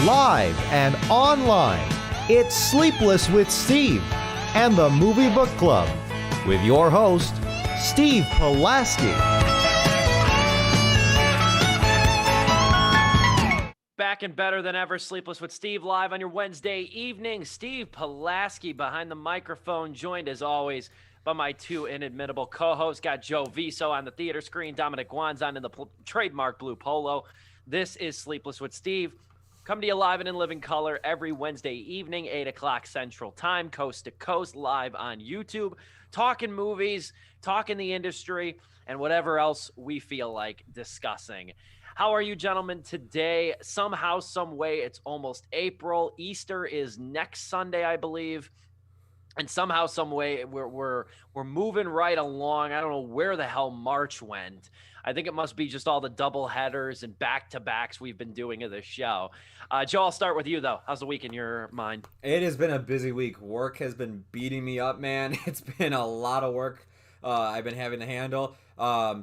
Live and online, it's Sleepless with Steve and the Movie Book Club with your host, Steve Pulaski. Back and better than ever, Sleepless with Steve live on your Wednesday evening. Steve Pulaski behind the microphone, joined as always by my two inimitable co-hosts. Got Joe Viso on the theater screen, Dominic Guanzon in the trademark blue polo. This is Sleepless with Steve. Come to you live and in living color every Wednesday evening, 8 o'clock Central Time, coast to coast, live on YouTube, talking movies, talking the industry, and whatever else we feel like discussing. How are you gentlemen today? Somehow, some way, it's almost April. Easter is next Sunday, I believe. And somehow, some way, we're moving right along. I don't know where the hell March went. I think it must be just all the double headers and back-to-backs we've been doing of this show. Joe, I'll start with you, though. How's the week in your mind? It has been a busy week. Work has been beating me up, man. It's been a lot of work I've been having to handle.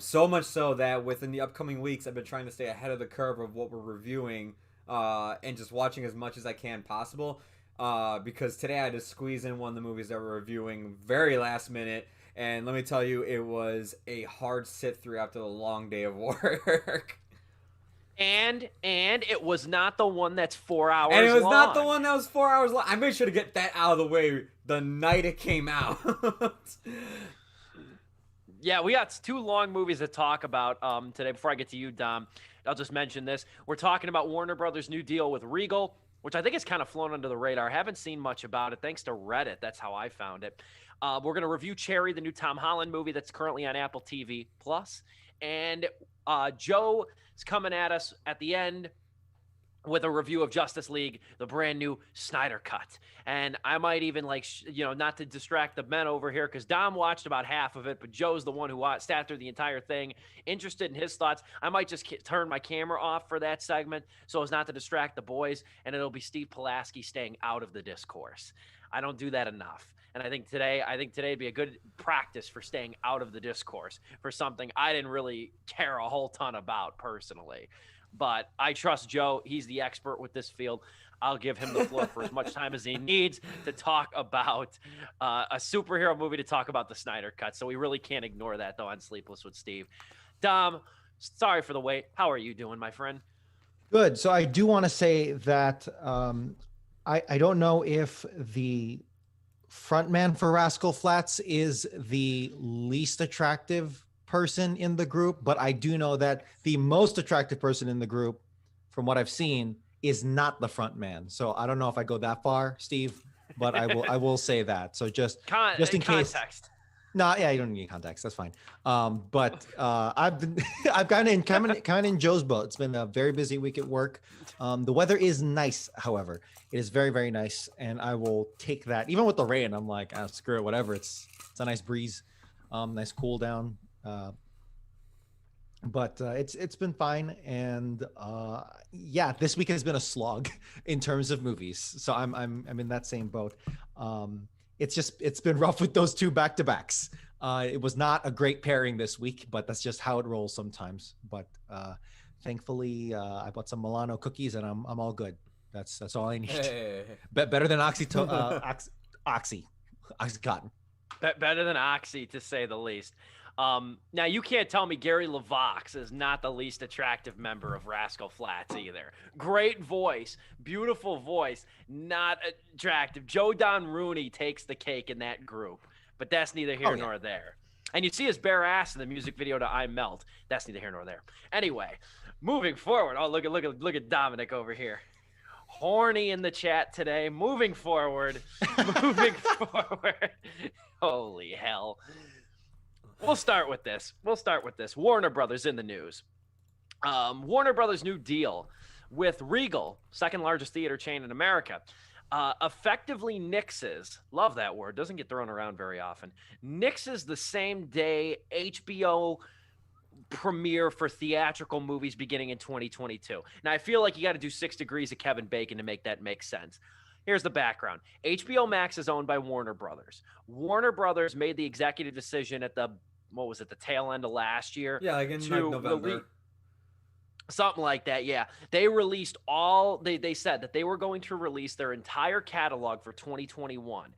So much so that within the upcoming weeks, I've been trying to stay ahead of the curve of what we're reviewing and just watching as much as I can possible. Because today I had to squeeze in one of the movies that we're reviewing very last minute. And let me tell you, it was a hard sit through after a long day of work. And it was not the one that's 4 hours long. And it was not the one that was 4 hours long. I made sure to get that out of the way the night it came out. Yeah, we got two long movies to talk about today. Before I get to you, Dom, I'll just mention this. We're talking about Warner Brothers' new deal with Regal, which I think has kind of flown under the radar. I haven't seen much about it, thanks to Reddit. That's how I found it. We're going to review Cherry, the new Tom Holland movie that's currently on Apple TV+. And Joe is coming at us at the end with a review of Justice League, the brand new Snyder Cut. And I might even, not to distract the men over here, because Dom watched about half of it, but Joe's the one who sat through the entire thing, interested in his thoughts. I might just turn my camera off for that segment so as not to distract the boys, and it'll be Steve Pulaski staying out of the discourse. I don't do that enough. And I think today would be a good practice for staying out of the discourse for something I didn't really care a whole ton about personally. But I trust Joe. He's the expert with this field. I'll give him the floor for as much time as he needs to talk about a superhero movie, to talk about the Snyder Cut. So we really can't ignore that, though, on Sleepless with Steve. Dom, sorry for the wait. How are you doing, my friend? Good. So I do want to say that I don't know if the frontman for Rascal Flatts is the least attractive person in the group, but I do know that the most attractive person in the group, from what I've seen, is not the front man. So I don't know if I go that far, Steve, but I will say that. So just in case. Context. No, yeah, you don't need context. That's fine. But I've gotten in Joe's boat. It's been a very busy week at work. The weather is nice, however. It is very, very nice, and I will take that. Even with the rain, I'm like, screw it, whatever. It's a nice breeze, nice cool down. But it's been fine, and this week has been a slog in terms of movies. So I'm in that same boat. It's been rough with those two back-to-backs. It was not a great pairing this week, but that's just how it rolls sometimes. But thankfully, I bought some Milano cookies, and I'm all good. That's all I need. Hey. Better than Oxycontin. Better than Oxy, to say the least. Now, you can't tell me Gary LaVox is not the least attractive member of Rascal Flatts either. Great voice, beautiful voice, not attractive. Joe Don Rooney takes the cake in that group, but that's neither here nor there. And you see his bare ass in the music video to I Melt. That's neither here nor there. Anyway, moving forward. Oh, look at Dominic over here. Horny in the chat today. Moving forward. Holy hell. We'll start with this. Warner Brothers in the news. Warner Brothers' new deal with Regal, second largest theater chain in America, effectively nixes, love that word, doesn't get thrown around very often, nixes the same day HBO premiere for theatrical movies beginning in 2022. Now, I feel like you got to do 6 Degrees of Kevin Bacon to make that make sense. Here's the background. HBO Max is owned by Warner Brothers. Warner Brothers made the executive decision at the tail end of last year. Yeah, like in November. Something like that, yeah. They said that they were going to release their entire catalog for 2021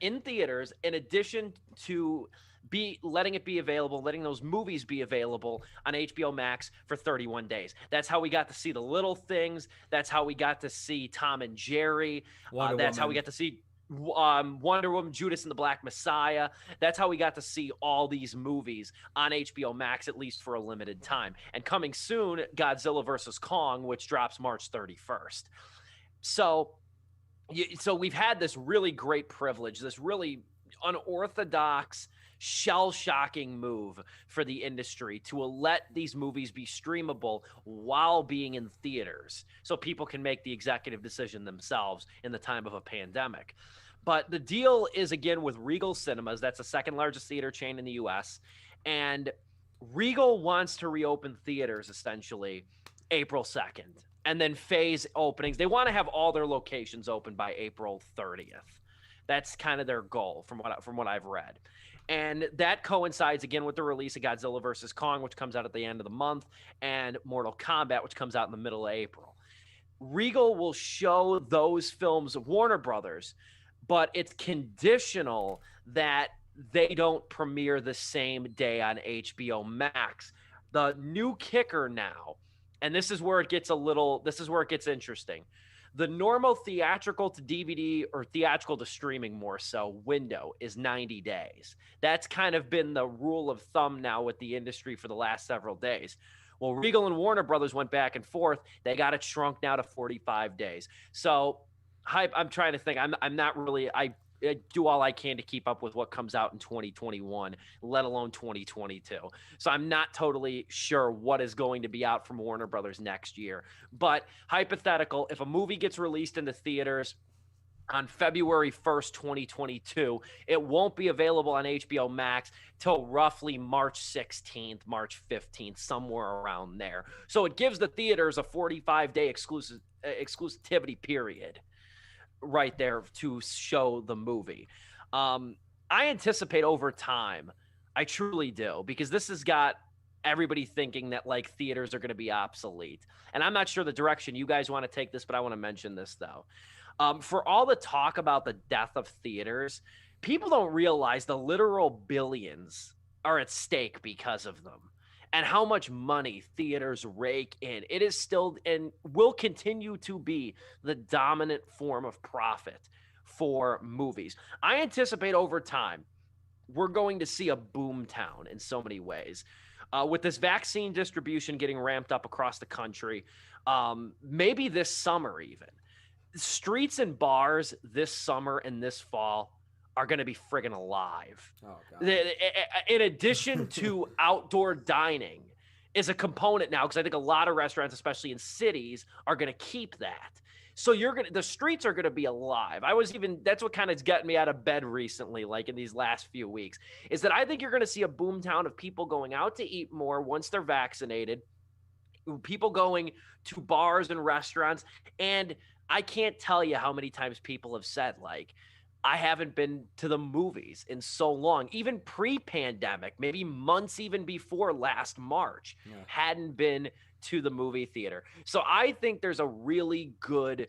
in theaters, in addition to letting those movies be available on HBO Max for 31 days. That's how we got to see The Little Things. That's how we got to see Tom and Jerry. That's how we got to see Wonder Woman, Judas and the Black Messiah. That's how we got to see all these movies on HBO Max, at least for a limited time. And coming soon, Godzilla vs. Kong, which drops March 31st. So we've had this really great privilege, this really unorthodox, shell-shocking move for the industry to let these movies be streamable while being in theaters so people can make the executive decision themselves in the time of a pandemic. But the deal is, again, with Regal Cinemas. That's the second largest theater chain in the U.S. And Regal wants to reopen theaters essentially April 2nd and then phase openings. They want to have all their locations open by April 30th. That's kind of their goal from what I've read. And that coincides, again, with the release of Godzilla vs. Kong, which comes out at the end of the month, and Mortal Kombat, which comes out in the middle of April. Regal will show those films of Warner Brothers, but it's conditional that they don't premiere the same day on HBO Max. The new kicker now, and this is where it gets interesting. The normal theatrical to DVD, or theatrical to streaming more so, window is 90 days. That's kind of been the rule of thumb now with the industry for the last several days. Well, Regal and Warner Brothers went back and forth. They got it shrunk now to 45 days. So I'm trying to think. I'm not really – I do all I can to keep up with what comes out in 2021, let alone 2022. So I'm not totally sure what is going to be out from Warner Brothers next year. But hypothetical, if a movie gets released in the theaters on February 1st, 2022, it won't be available on HBO Max till roughly March 16th, March 15th, somewhere around there. So it gives the theaters a 45-day exclusivity period right there to show the movie. I anticipate over time, I truly do, because this has got everybody thinking that like theaters are going to be obsolete. And I'm not sure the direction you guys want to take this, but I want to mention this though. For all the talk about the death of theaters, people don't realize the literal billions are at stake because of them, and how much money theaters rake in. It is still and will continue to be the dominant form of profit for movies. I anticipate over time, we're going to see a boomtown in so many ways. With this vaccine distribution getting ramped up across the country, maybe this summer even. Streets and bars this summer and this fall are going to be friggin' alive. Oh, God. In addition to outdoor dining is a component now, because I think a lot of restaurants, especially in cities, are going to keep that. So the streets are going to be alive. That's what kind of getting me out of bed recently, like in these last few weeks, is that I think you're going to see a boomtown of people going out to eat more once they're vaccinated, people going to bars and restaurants. And I can't tell you how many times people have said, like, I haven't been to the movies in so long, even pre-pandemic, maybe months even before last March, hadn't been to the movie theater. So I think there's a really good,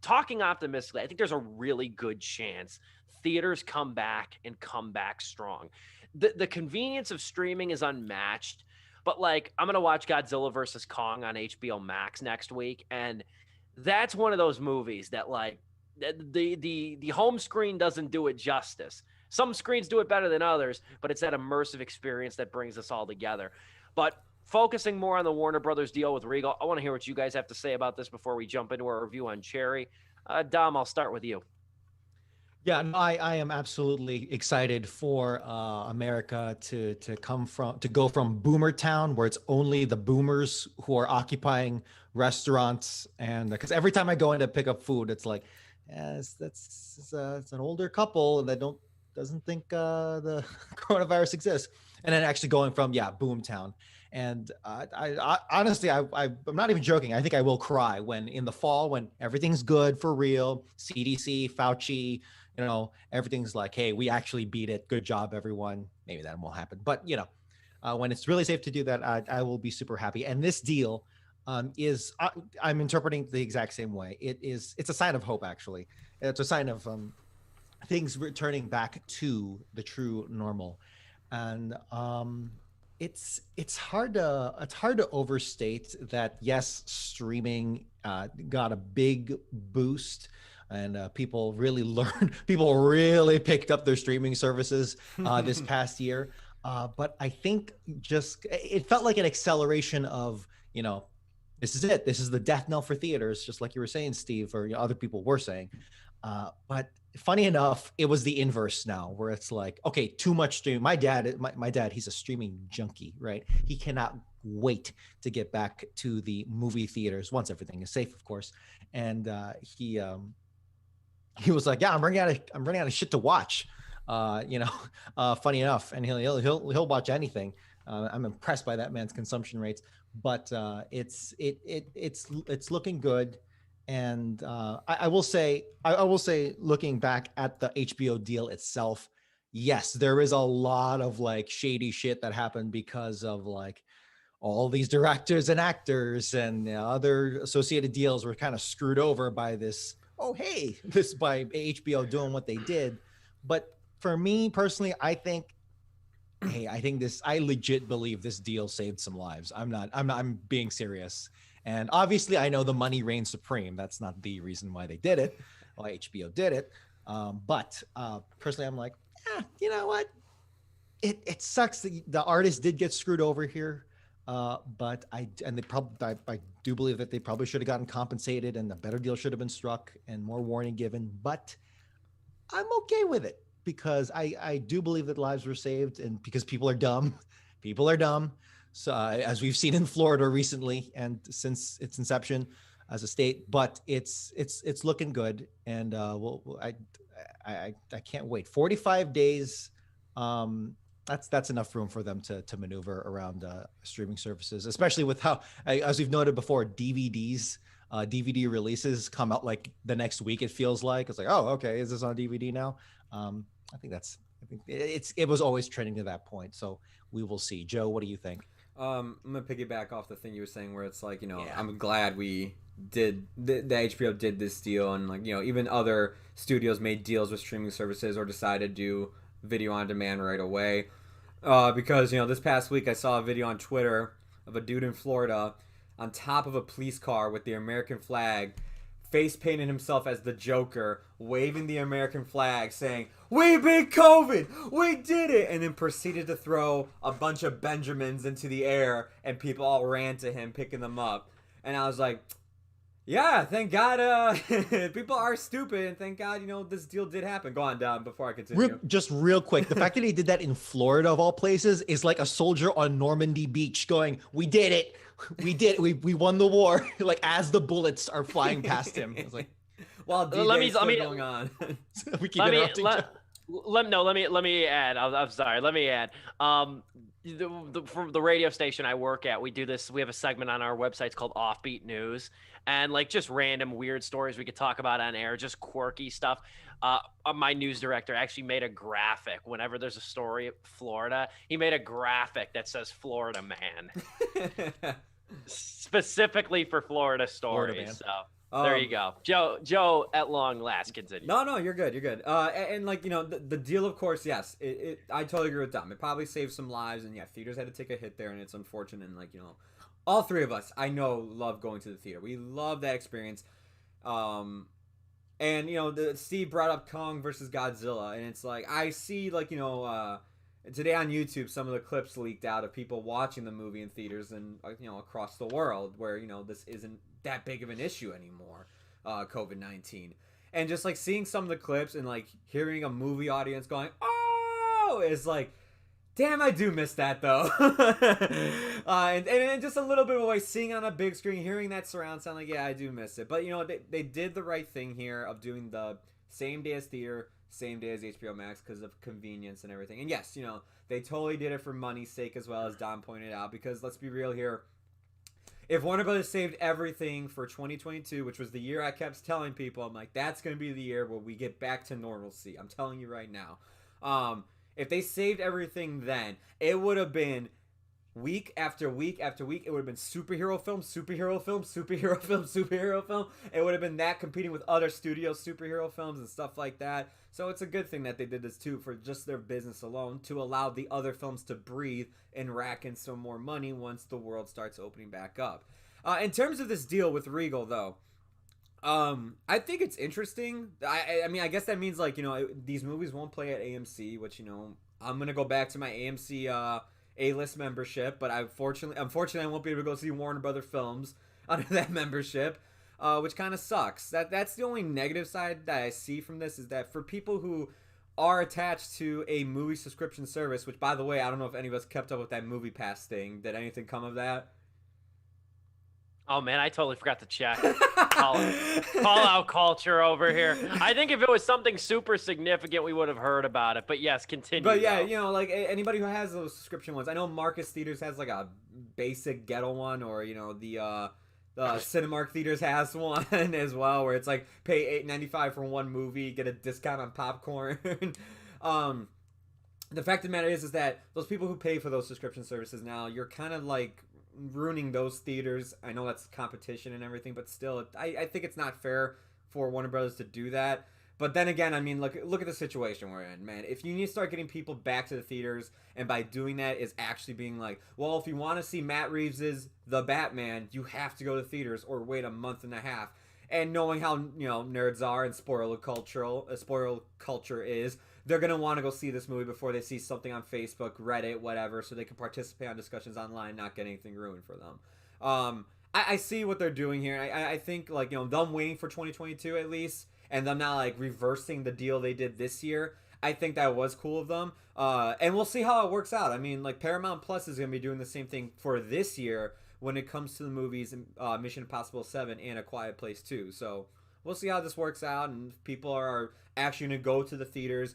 talking optimistically, I think there's a really good chance theaters come back and come back strong. The convenience of streaming is unmatched, but like, I'm going to watch Godzilla vs. Kong on HBO Max next week, and that's one of those movies that like, the home screen doesn't do it justice. Some screens do it better than others, but it's that immersive experience that brings us all together. But focusing more on the Warner Brothers deal with Regal, I want to hear what you guys have to say about this before we jump into our review on Cherry. Dom, I'll start with you. Yeah, no, I am absolutely excited for America to go from Boomer Town, where it's only the boomers who are occupying restaurants, and because every time I go in to pick up food, it's like, it's an older couple that doesn't think the coronavirus exists, and then actually going from Boomtown. And I honestly, I'm not even joking. I think I will cry when in the fall, when everything's good for real, CDC, Fauci, everything's like, hey, we actually beat it. Good job, everyone. Maybe that won't happen, but when it's really safe to do that, I will be super happy. And this deal is I'm interpreting the exact same way. It's a sign of hope, actually. It's a sign of things returning back to the true normal, and it's hard to overstate that. Yes, streaming got a big boost, and people really learned. People really picked up their streaming services this past year. But I think just it felt like an acceleration of, this is it. This is the death knell for theaters, just like you were saying, Steve, or other people were saying. But funny enough, it was the inverse now, where it's like, okay, too much streaming. My dad, he's a streaming junkie, right? He cannot wait to get back to the movie theaters once everything is safe, of course. And he was like, yeah, I'm running out of shit to watch. Funny enough, and he'll watch anything. I'm impressed by that man's consumption rates, but it's looking good. And I will say, looking back at the HBO deal itself, yes, there is a lot of like shady shit that happened because of like all these directors and actors and other associated deals were kind of screwed over by this. Oh, hey, this by HBO doing what they did. But for me personally, I legit believe this deal saved some lives. I'm being serious. And obviously, I know the money reigns supreme. That's not the reason why they did it, why HBO did it. But personally, I'm like, you know what? It sucks that the artist did get screwed over here. But I do believe that they probably should have gotten compensated, and a better deal should have been struck and more warning given. But I'm okay with it because I do believe that lives were saved, and because people are dumb. People are dumb. So as we've seen in Florida recently, and since its inception as a state, but it's looking good, and I can't wait. 45 days, that's enough room for them to maneuver around streaming services, especially with how, as we've noted before, DVD releases come out like the next week. It feels like it's like, oh, okay, is this on DVD now? I think it was always trending to that point. So we will see. Joe, what do you think? I'm gonna piggyback off the thing you were saying, where it's like, I'm glad we did the HBO did this deal, and like, even other studios made deals with streaming services or decided to do video on demand right away. Because this past week I saw a video on Twitter of a dude in Florida on top of a police car with the American flag, face painting himself as the Joker, waving the American flag, saying, "We beat COVID! We did it!" And then proceeded to throw a bunch of Benjamins into the air, and people all ran to him, picking them up. And I was like, yeah, thank God people are stupid, and thank God, this deal did happen. Go on, Dom, before I continue. Just real quick, the fact that he did that in Florida, of all places, is like a soldier on Normandy Beach going, "We did it! We did it! We won the war!" Like, as the bullets are flying past him. It's like, while D-Day's still going on. We keep interrupting. Let me add. I'm sorry. Let me add. From the radio station I work at, we do this. We have a segment on our website. It's called Offbeat News, and like just random weird stories we could talk about on air, just quirky stuff. My news director actually made a graphic whenever there's a story of Florida. He made a graphic that says "Florida Man," specifically for Florida stories. So there you go. Joe, at long last, continue. No, you're good. You're good. And like, the deal, of course, yes, I totally agree with Dom. It probably saved some lives, and yeah, theaters had to take a hit there, and it's unfortunate. And like, all three of us, I know, love going to the theater. We love that experience. And Steve brought up Kong versus Godzilla, and it's like, I see, like, today on YouTube, some of the clips leaked out of people watching the movie in theaters and across the world, where this isn't that big of an issue anymore, COVID-19, and just like seeing some of the clips and like hearing a movie audience going, "Oh," is like, damn, I do miss that though. and just a little bit of a way, seeing on a big screen, hearing that surround sound, like, yeah, I do miss it. But they did the right thing here of doing the same day as theater, same day as HBO Max, because of convenience and everything. And yes, they totally did it for money's sake, as well, as Don pointed out, because let's be real here. If Warner Brothers saved everything for 2022, which was the year I kept telling people, I'm like, that's going to be the year where we get back to normalcy. I'm telling you right now. If they saved everything then, it would have been week after week after week, it would have been superhero film, superhero film, superhero film, superhero film. It would have been that competing with other studio superhero films and stuff like that. So it's a good thing that they did this too, for just their business alone, to allow the other films to breathe and rack in some more money once the world starts opening back up. In terms of this deal with Regal, though, I think it's interesting. I mean, I guess that means, like, you know, these movies won't play at AMC, which, you know, I'm gonna go back to my AMC A-list membership, but unfortunately, I won't be able to go see Warner Brother films under that membership, which kind of sucks. That's the only negative side that I see from this, is that for people who are attached to a movie subscription service, which, by the way, I don't know if any of us kept up with that Movie Pass thing. Did anything come of that? Oh man, I totally forgot to check. Call out culture over here. I think if it was something super significant, we would have heard about it. But yes, continue. But yeah, you know, like anybody who has those subscription ones, I know Marcus Theaters has like a basic ghetto one, or, you know, the Cinemark Theaters has one as well, where it's like pay $8.95 for one movie, get a discount on popcorn. The fact of the matter is that those people who pay for those subscription services now, you're kind of like ruining those theaters. I know that's competition and everything, but still, I think it's not fair for Warner Brothers to do that. But then again, I mean, look at the situation we're in, man. If you need to start getting people back to the theaters, and by doing that is actually being like, well, if you want to see Matt Reeves's The Batman, you have to go to theaters or wait a month and a half. And knowing how, you know, nerds are and spoiler culture is, they're going to want to go see this movie before they see something on Facebook, Reddit, whatever, so they can participate on discussions online, not get anything ruined for them. I see what they're doing here. I think, like, you know, them waiting for 2022 at least, and them not, like, reversing the deal they did this year, I think that was cool of them. And we'll see how it works out. I mean, like, Paramount Plus is going to be doing the same thing for this year when it comes to the movies Mission Impossible 7 and A Quiet Place 2. So we'll see how this works out, and if people are actually going to go to the theaters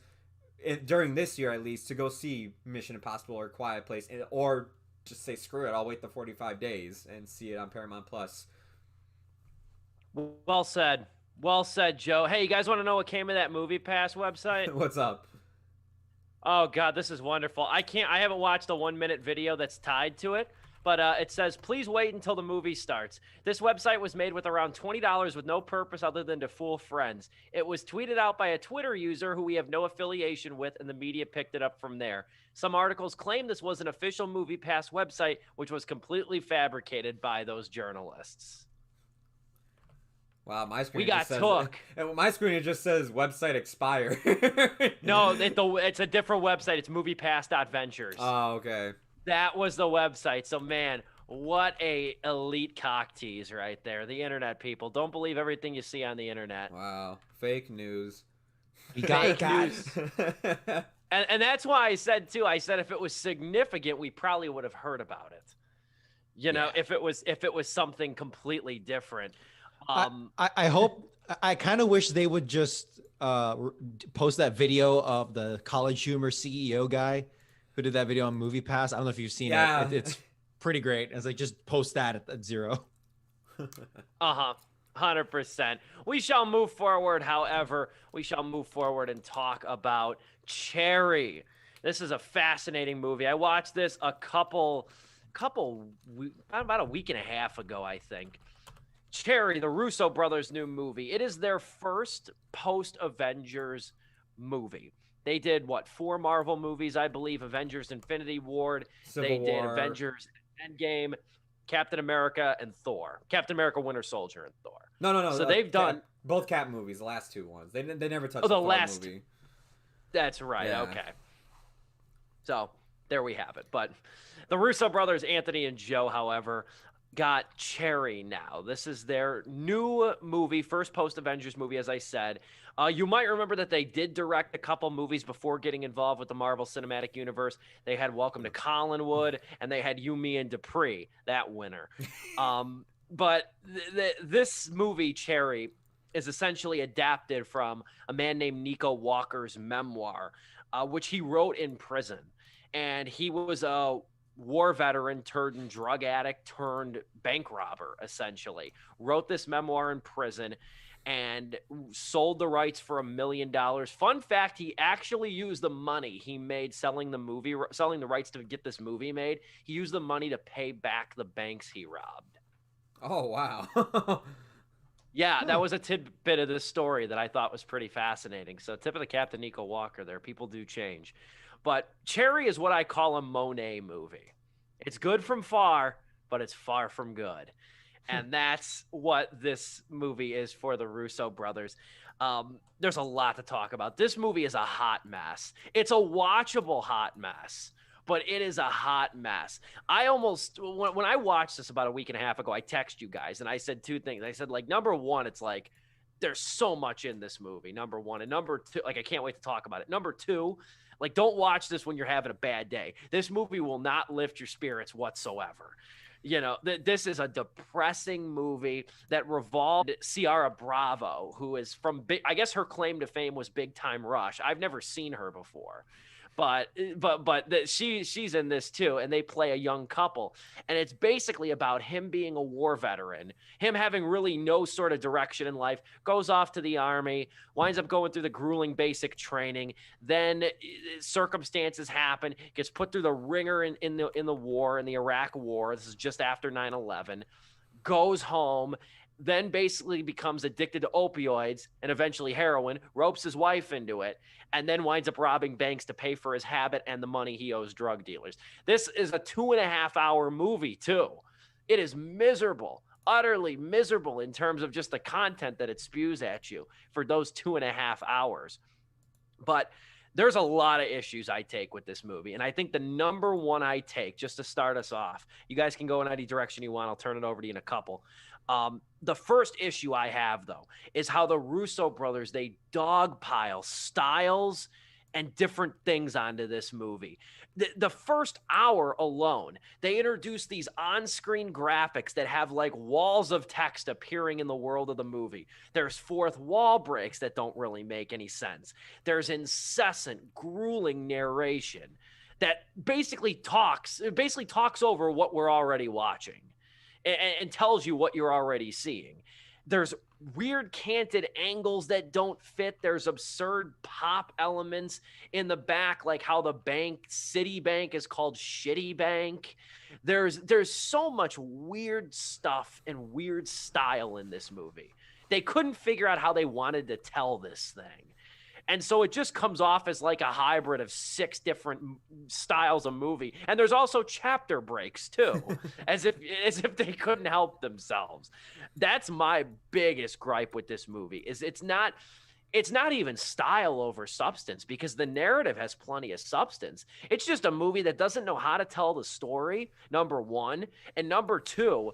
during this year, at least, to go see Mission Impossible or Quiet Place, or just say, screw it, I'll wait the 45 days and see it on Paramount Plus. Well said. Well said, Joe. Hey, you guys want to know what came of that Movie Pass website? What's up? Oh God, this is wonderful. I haven't watched the 1-minute video that's tied to it, but it says, please wait until the movie starts. This website was made with around $20 with no purpose other than to fool friends. It was tweeted out by a Twitter user who we have no affiliation with, and the media picked it up from there. Some articles claim this was an official Movie Pass website, which was completely fabricated by those journalists. Wow, my screen my screen just says website expired. No, it's a different website. It's moviepass.ventures. Oh, okay. That was the website. So, man, what a elite cock tease right there. The internet, people. Don't believe everything you see on the internet. Wow. Fake news. We got news. And that's why I said, too, if it was significant, we probably would have heard about it. You know, if it was something completely different. I hope, I kind of wish they would just post that video of the College Humor CEO guy who did that video on Movie Pass. I don't know if you've seen it. It's pretty great. It's like, just post that at 0. 100%. We shall move forward. However, we shall move forward and talk about Cherry. This is a fascinating movie. I watched this about a week and a half ago, I think. Cherry, the Russo brothers' new movie. It is their first post-Avengers movie. They did, 4 Marvel movies, I believe. Avengers Infinity War. They did Avengers Endgame, Captain America, and Thor. Captain America, Winter Soldier, and Thor. No. So they've done... both Cap movies, the last 2 ones. They never touched the Thor movie. That's right, okay. So, there we have it. But the Russo brothers, Anthony and Joe, however, got Cherry now. This is their new movie, first post-Avengers movie, as I said. You might remember that they did direct a couple movies before getting involved with the Marvel Cinematic Universe. They had Welcome to Collinwood, and they had You, Me, and Dupree, that winner. But this movie, Cherry, is essentially adapted from a man named Nico Walker's memoir, which he wrote in prison. And he was war veteran turned drug addict turned bank robber, essentially. Wrote this memoir in prison and sold the rights for $1 million. Fun fact, he actually used the money he made selling the rights to get this movie made. He used the money to pay back the banks he robbed. Oh, wow. Yeah, that was a tidbit of this story that I thought was pretty fascinating. So tip of the cap to Nico Walker there. People do change. But Cherry is what I call a Monet movie. It's good from far, but it's far from good. And that's what this movie is for the Russo brothers. There's a lot to talk about. This movie is a hot mess. It's a watchable hot mess, but it is a hot mess. I almost, when I watched this about a week and a half ago, I texted you guys and I said two things. I said, like, number one, it's like, there's so much in this movie, number one. And number two, like, I can't wait to talk about it. Number two, like, don't watch this when you're having a bad day. This movie will not lift your spirits whatsoever. You know, this is a depressing movie that revolved Ciara Bravo, who is from I guess her claim to fame was Big Time Rush. I've never seen her before. But she's in this too, and they play a young couple, and it's basically about him being a war veteran, him having really no sort of direction in life, goes off to the army, winds up going through the grueling basic training, then circumstances happen, gets put through the ringer in the war, in the Iraq War. This is just after 9/11, goes home, then basically becomes addicted to opioids and eventually heroin, ropes his wife into it, and then winds up robbing banks to pay for his habit and the money he owes drug dealers. This is a 2.5-hour movie, too. It is miserable, utterly miserable in terms of just the content that it spews at you for those 2.5 hours. But there's a lot of issues I take with this movie. And I think the number one I take, just to start us off, you guys can go in any direction you want. I'll turn it over to you in a couple. The first issue I have, though, is how the Russo brothers, they dogpile styles and different things onto this movie. The first hour alone, they introduce these on-screen graphics that have like walls of text appearing in the world of the movie. There's fourth wall breaks that don't really make any sense. There's incessant, grueling narration that basically talks over what we're already watching and tells you what you're already seeing. There's weird canted angles that don't fit. There's absurd pop elements in the back, like how the bank, Citibank, is called Shitty Bank. There's so much weird stuff and weird style in this movie. They couldn't figure out how they wanted to tell this thing. And so it just comes off as like a hybrid of 6 different styles of movie. And there's also chapter breaks too, as if they couldn't help themselves. That's my biggest gripe with this movie is it's not even style over substance, because the narrative has plenty of substance. It's just a movie that doesn't know how to tell the story, number one. And number two,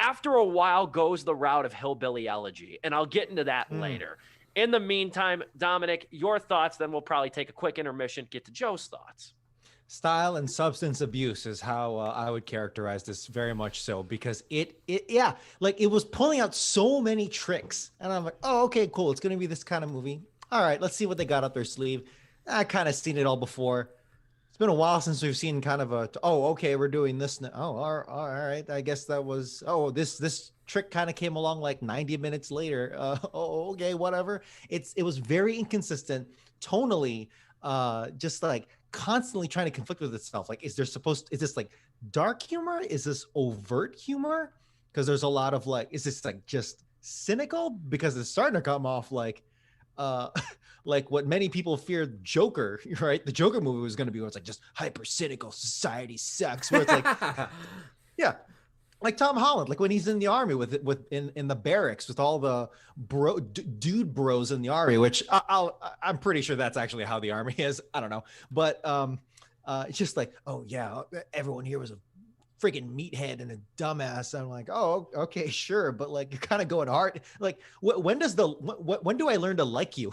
after a while goes the route of hillbilly elegy. And I'll get into that later. In the meantime, Dominic, your thoughts, then we'll probably take a quick intermission, get to Joe's thoughts. Style and substance abuse is how I would characterize this, very much so, because it was pulling out so many tricks. And I'm like, oh, okay, cool. It's going to be this kind of movie. All right, let's see what they got up their sleeve. I kind of seen it all before. It's been a while since we've seen kind of okay, we're doing this now. Oh, all right. I guess that was, this trick kind of came along like 90 minutes later. Okay, whatever. It was very inconsistent tonally, just like constantly trying to conflict with itself. Like, is this like dark humor? Is this overt humor? Because there's a lot of like, is this like just cynical? Because it's starting to come off like like what many people feared Joker, right? The Joker movie was going to be where it's like just hyper cynical, society sucks, where it's like, yeah, like Tom Holland, like when he's in the army in the barracks with all the dude bros in the army, which I'm pretty sure that's actually how the army is. I don't know, but it's just like, oh yeah, everyone here was a freaking meathead and a dumbass. I'm like, oh, okay, sure, but like you're kind of going hard. Like, when do I learn to like you?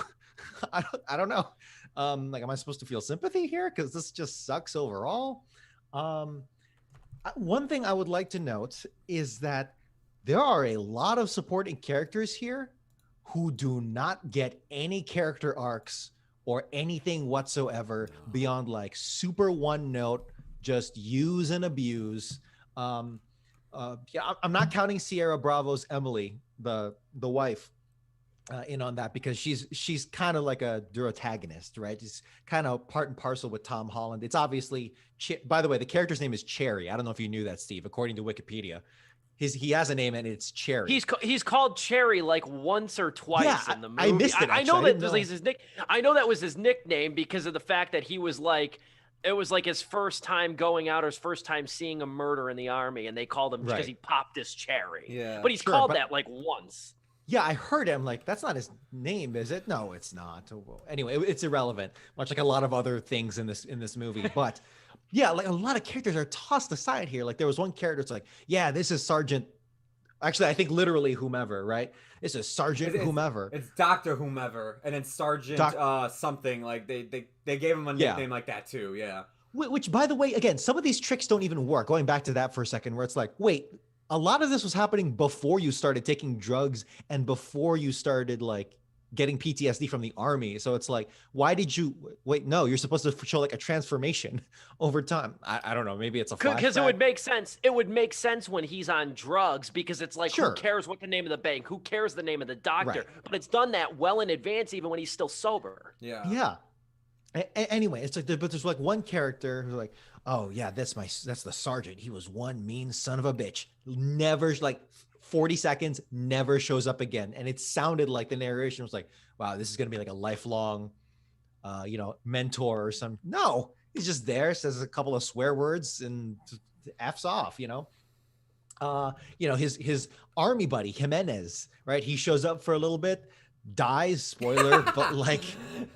I don't know. Like, am I supposed to feel sympathy here? Because this just sucks overall. One thing I would like to note is that there are a lot of supporting characters here who do not get any character arcs or anything whatsoever beyond like super one note just use and abuse. Yeah, I'm not counting Sierra Bravo's Emily, the wife, in on that, because she's kind of like a protagonist, right? She's kind of part and parcel with Tom Holland. It's obviously, by the way, the character's name is Cherry. I don't know if you knew that, Steve. According to Wikipedia, he has a name and it's Cherry. He's called Cherry like once or twice in the movie. I missed it. I know that was his nick. I know that was his nickname because of the fact that he was like, it was like his first time going out or his first time seeing a murder in the army, and they called him because he popped his cherry. Yeah, but he's called that like once. Yeah, I heard him. Like, that's not his name, is it? No, it's not. Anyway, it's irrelevant, much like a lot of other things in this movie. But yeah, like a lot of characters are tossed aside here. Like there was one character, it's like, yeah, this is Sergeant. Actually, I think literally whomever, right? This is Sergeant whomever. It's Dr. whomever, and it's Sergeant something. Like they gave him a nickname like that too. Yeah. Which, by the way, again, some of these tricks don't even work. Going back to that for a second, where it's like, wait, a lot of this was happening before you started taking drugs and before you started like getting PTSD from the army. So it's like, why did you wait? No, you're supposed to show like a transformation over time. I don't know. Maybe it's a flashback. Because it would make sense. It would make sense when he's on drugs, because it's like, who cares what the name of the bank? Who cares the name of the doctor? Right. But it's done that well in advance, even when he's still sober. Yeah. Yeah. Anyway, it's like, but there's like one character who's like, oh yeah, that's the sergeant. He was one mean son of a bitch. Never, like 40 seconds, never shows up again. And it sounded like the narration was like, wow, this is going to be like a lifelong, mentor or some. No, he's just there, says a couple of swear words and F's off, his army buddy, Jimenez, right? He shows up for a little bit, dies, spoiler, but like,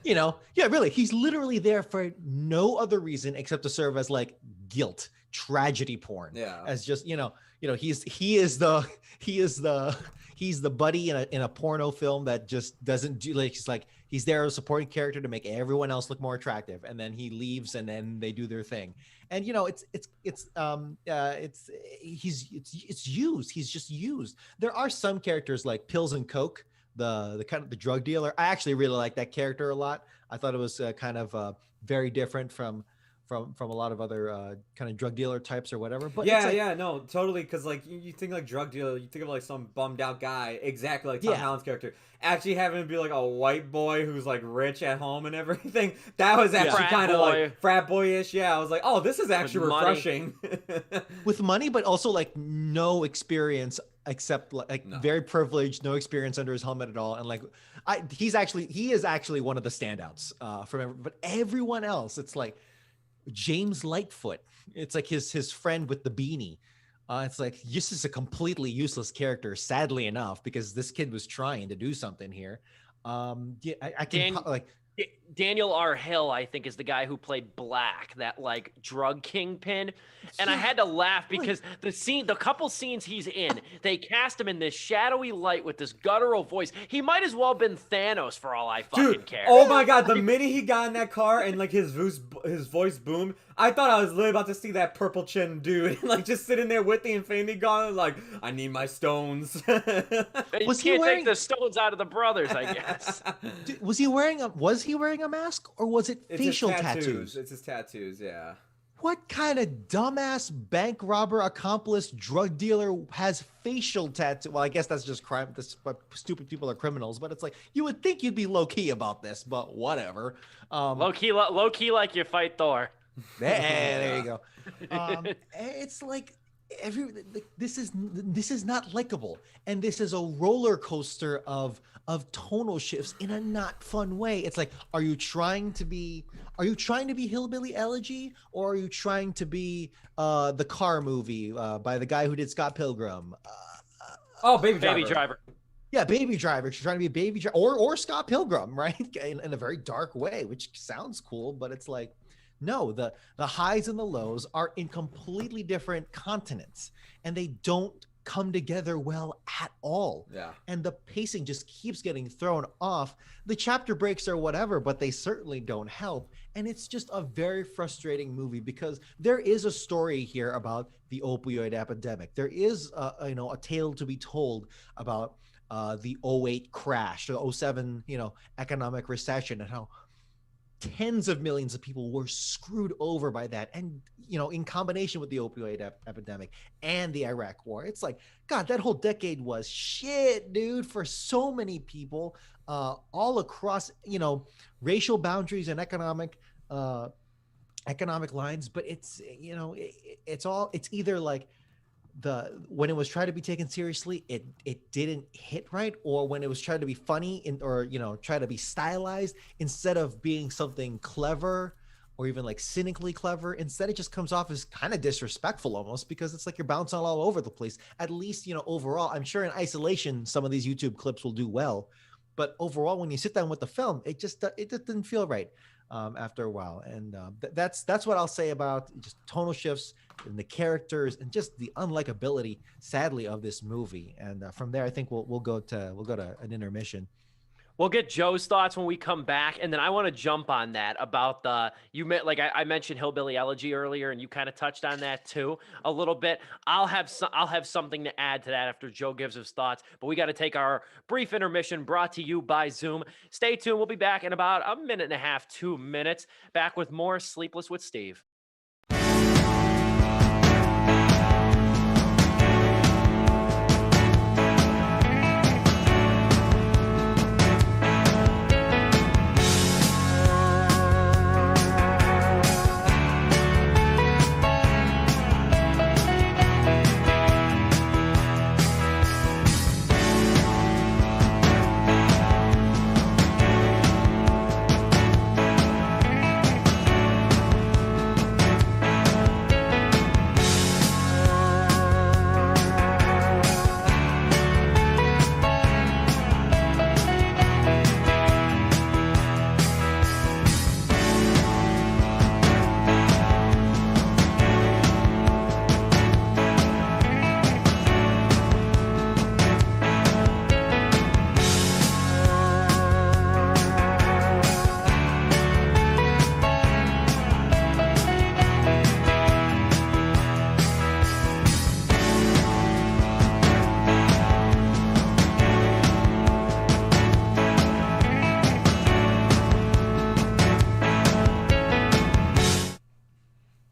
really, he's literally there for no other reason except to serve as like guilt, tragedy porn. Yeah. As just, he's the buddy in a porno film that just doesn't do, like, he's there as a supporting character to make everyone else look more attractive, and then he leaves and then they do their thing. And he's used. He's just used. There are some characters like Pills and Coke, the kind of the drug dealer. I actually really like that character a lot. I thought it was kind of very different from a lot of other kind of drug dealer types or whatever. But no, totally. Because like you think like drug dealer, you think of like some bummed out guy, exactly like Tom Holland's character. Actually having to be like a white boy who's like rich at home and everything. That was actually kind of like frat boyish. Yeah, I was like, oh, this is actually refreshing. With money, but also like no experience except very privileged, no experience under his helmet at all. And like, he is actually one of the standouts from but everyone else, it's like James Lightfoot. It's like his friend with the beanie. It's like, this is a completely useless character, sadly enough, because this kid was trying to do something here. I can Daniel R. Hill, I think, is the guy who played Black, that like drug kingpin. And I had to laugh because the couple scenes he's in, they cast him in this shadowy light with this guttural voice. He might as well have been Thanos for all I fucking care. Oh my god, the minute he got in that car and like his voice boomed, I thought I was literally about to see that purple chin dude like just sitting there with the Infinity Gauntlet, like, I need my stones. Was he wearing the stones out of the brothers, I guess? Was he wearing a mask, or was it facial tattoos? It's his tattoos, yeah. What kind of dumbass bank robber, accomplice, drug dealer has facial tattoo? Well, I guess that's just crime. Stupid people are criminals, but it's like, you would think you'd be low key about this, but whatever. Low key like you fight Thor. There you go. It's like this is not likable, and this is a roller coaster of tonal shifts in a not fun way. It's like, are you trying to be Hillbilly Elegy, or are you trying to be the Car movie by the guy who did Scott Pilgrim? Baby Driver. Yeah, Baby Driver. She's trying to be a Baby Driver or Scott Pilgrim, right? In a very dark way, which sounds cool, but it's like, no, the highs and the lows are in completely different continents, and they don't come together well at all. Yeah. And the pacing just keeps getting thrown off. The chapter breaks or whatever, but they certainly don't help. And it's just a very frustrating movie, because there is a story here about the opioid epidemic. There is a tale to be told about the 2008 crash, the 2007, economic recession, and how tens of millions of people were screwed over by that. And, in combination with the opioid epidemic and the Iraq war, it's like, God, that whole decade was shit, dude, for so many people, all across, racial boundaries and economic lines. But it's, it's either like, when it was tried to be taken seriously, it didn't hit right, or when it was tried to be funny or try to be stylized, instead of being something clever or even like cynically clever, instead it just comes off as kind of disrespectful almost, because it's like you're bouncing all over the place. At least overall, I'm sure in isolation some of these YouTube clips will do well, but overall when you sit down with the film, it just didn't feel right after a while. And that's what I'll say about just tonal shifts and the characters and just the unlikability, sadly, of this movie. And from there, I think we'll go to an intermission. We'll get Joe's thoughts when we come back, and then I want to jump on that about I mentioned Hillbilly Elegy earlier, and you kind of touched on that too a little bit. I'll have something to add to that after Joe gives his thoughts, but we got to take our brief intermission, brought to you by Zoom. Stay tuned. We'll be back in about a minute and a half, 2 minutes. Back with more Sleepless with Steve.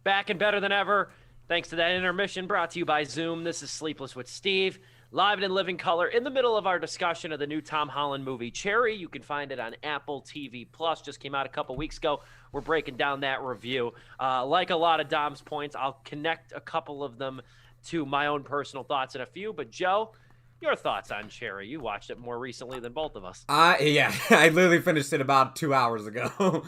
Back and better than ever, thanks to that intermission brought to you by Zoom. This is Sleepless with Steve, live and in living color, in the middle of our discussion of the new Tom Holland movie, Cherry. You can find it on Apple TV+. Just came out a couple weeks ago. We're breaking down that review. Like a lot of Dom's points, I'll connect a couple of them to my own personal thoughts in a few. But Joe, your thoughts on Cherry? You watched it more recently than both of us. Yeah, I literally finished it about 2 hours ago.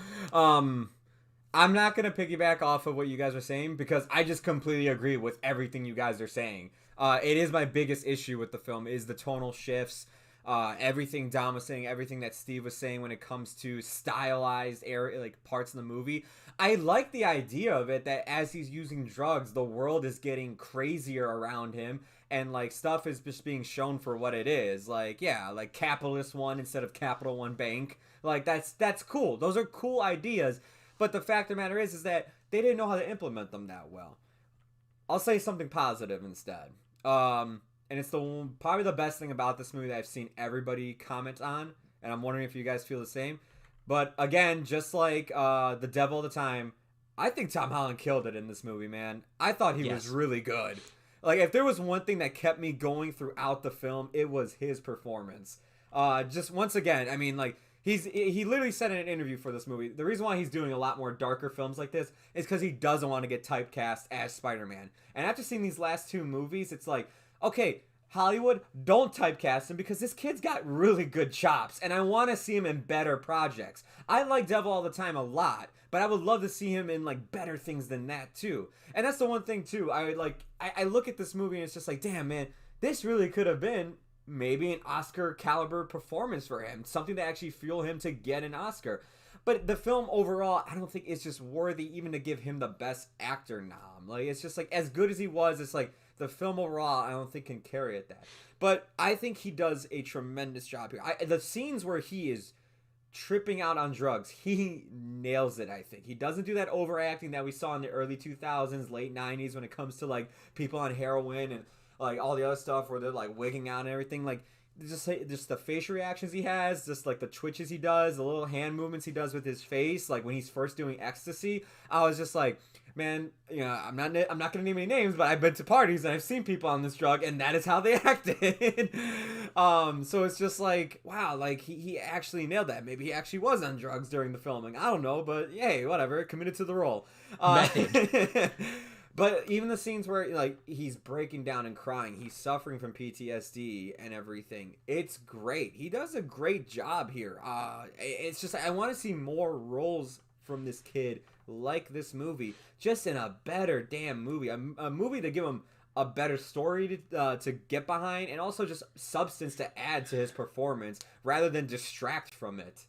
I'm not going to piggyback off of what you guys are saying because I just completely agree with everything you guys are saying. It is my biggest issue with the film is the tonal shifts, everything Dom was saying, everything that Steve was saying when it comes to stylized parts in the movie. I like the idea of it that as he's using drugs, the world is getting crazier around him and stuff is just being shown for what it is. Capitalist One instead of Capital One Bank. That's cool. Those are cool ideas. But the fact of the matter is that they didn't know how to implement them that well. I'll say something positive instead. And it's probably the best thing about this movie that I've seen everybody comment on. And I'm wondering if you guys feel the same. But again, just like The Devil of the Time, I think Tom Holland killed it in this movie, man. I thought he was really good. If there was one thing that kept me going throughout the film, it was his performance. Just once again, I mean, he literally said in an interview for this movie, the reason why he's doing a lot more darker films like this is because he doesn't want to get typecast as Spider-Man. And after seeing these last two movies, it's like, okay, Hollywood, don't typecast him because this kid's got really good chops, and I want to see him in better projects. I like Devil All the Time a lot, but I would love to see him in better things than that too. And that's the one thing too. I look at this movie and it's just like, damn, man, this really could have been maybe an Oscar caliber performance for him, something to actually fuel him to get an Oscar. But the film overall, I don't think it's just worthy even to give him the best actor nom. It's just as good as he was, it's the film overall, I don't think can carry it that. But I think he does a tremendous job here. The scenes where he is tripping out on drugs, he nails it. I think he doesn't do that overacting that we saw in the early 2000s, late 90s when it comes to people on heroin and all the other stuff where they're wigging out and everything. just the facial reactions he has, just like the twitches he does, the little hand movements he does with his face, like when he's first doing ecstasy. I was just like, man, I'm not gonna name any names, but I've been to parties and I've seen people on this drug, and that is how they acted. So it's just like, wow, like he actually nailed that. Maybe he actually was on drugs during the filming. I don't know, but yay, whatever, committed to the role. But even the scenes where like he's breaking down and crying, he's suffering from PTSD and everything. It's great. He does a great job here. It's just I want to see more roles from this kid like this movie, just in a better damn movie. A movie to give him a better story to get behind, and also just substance to add to his performance rather than distract from it.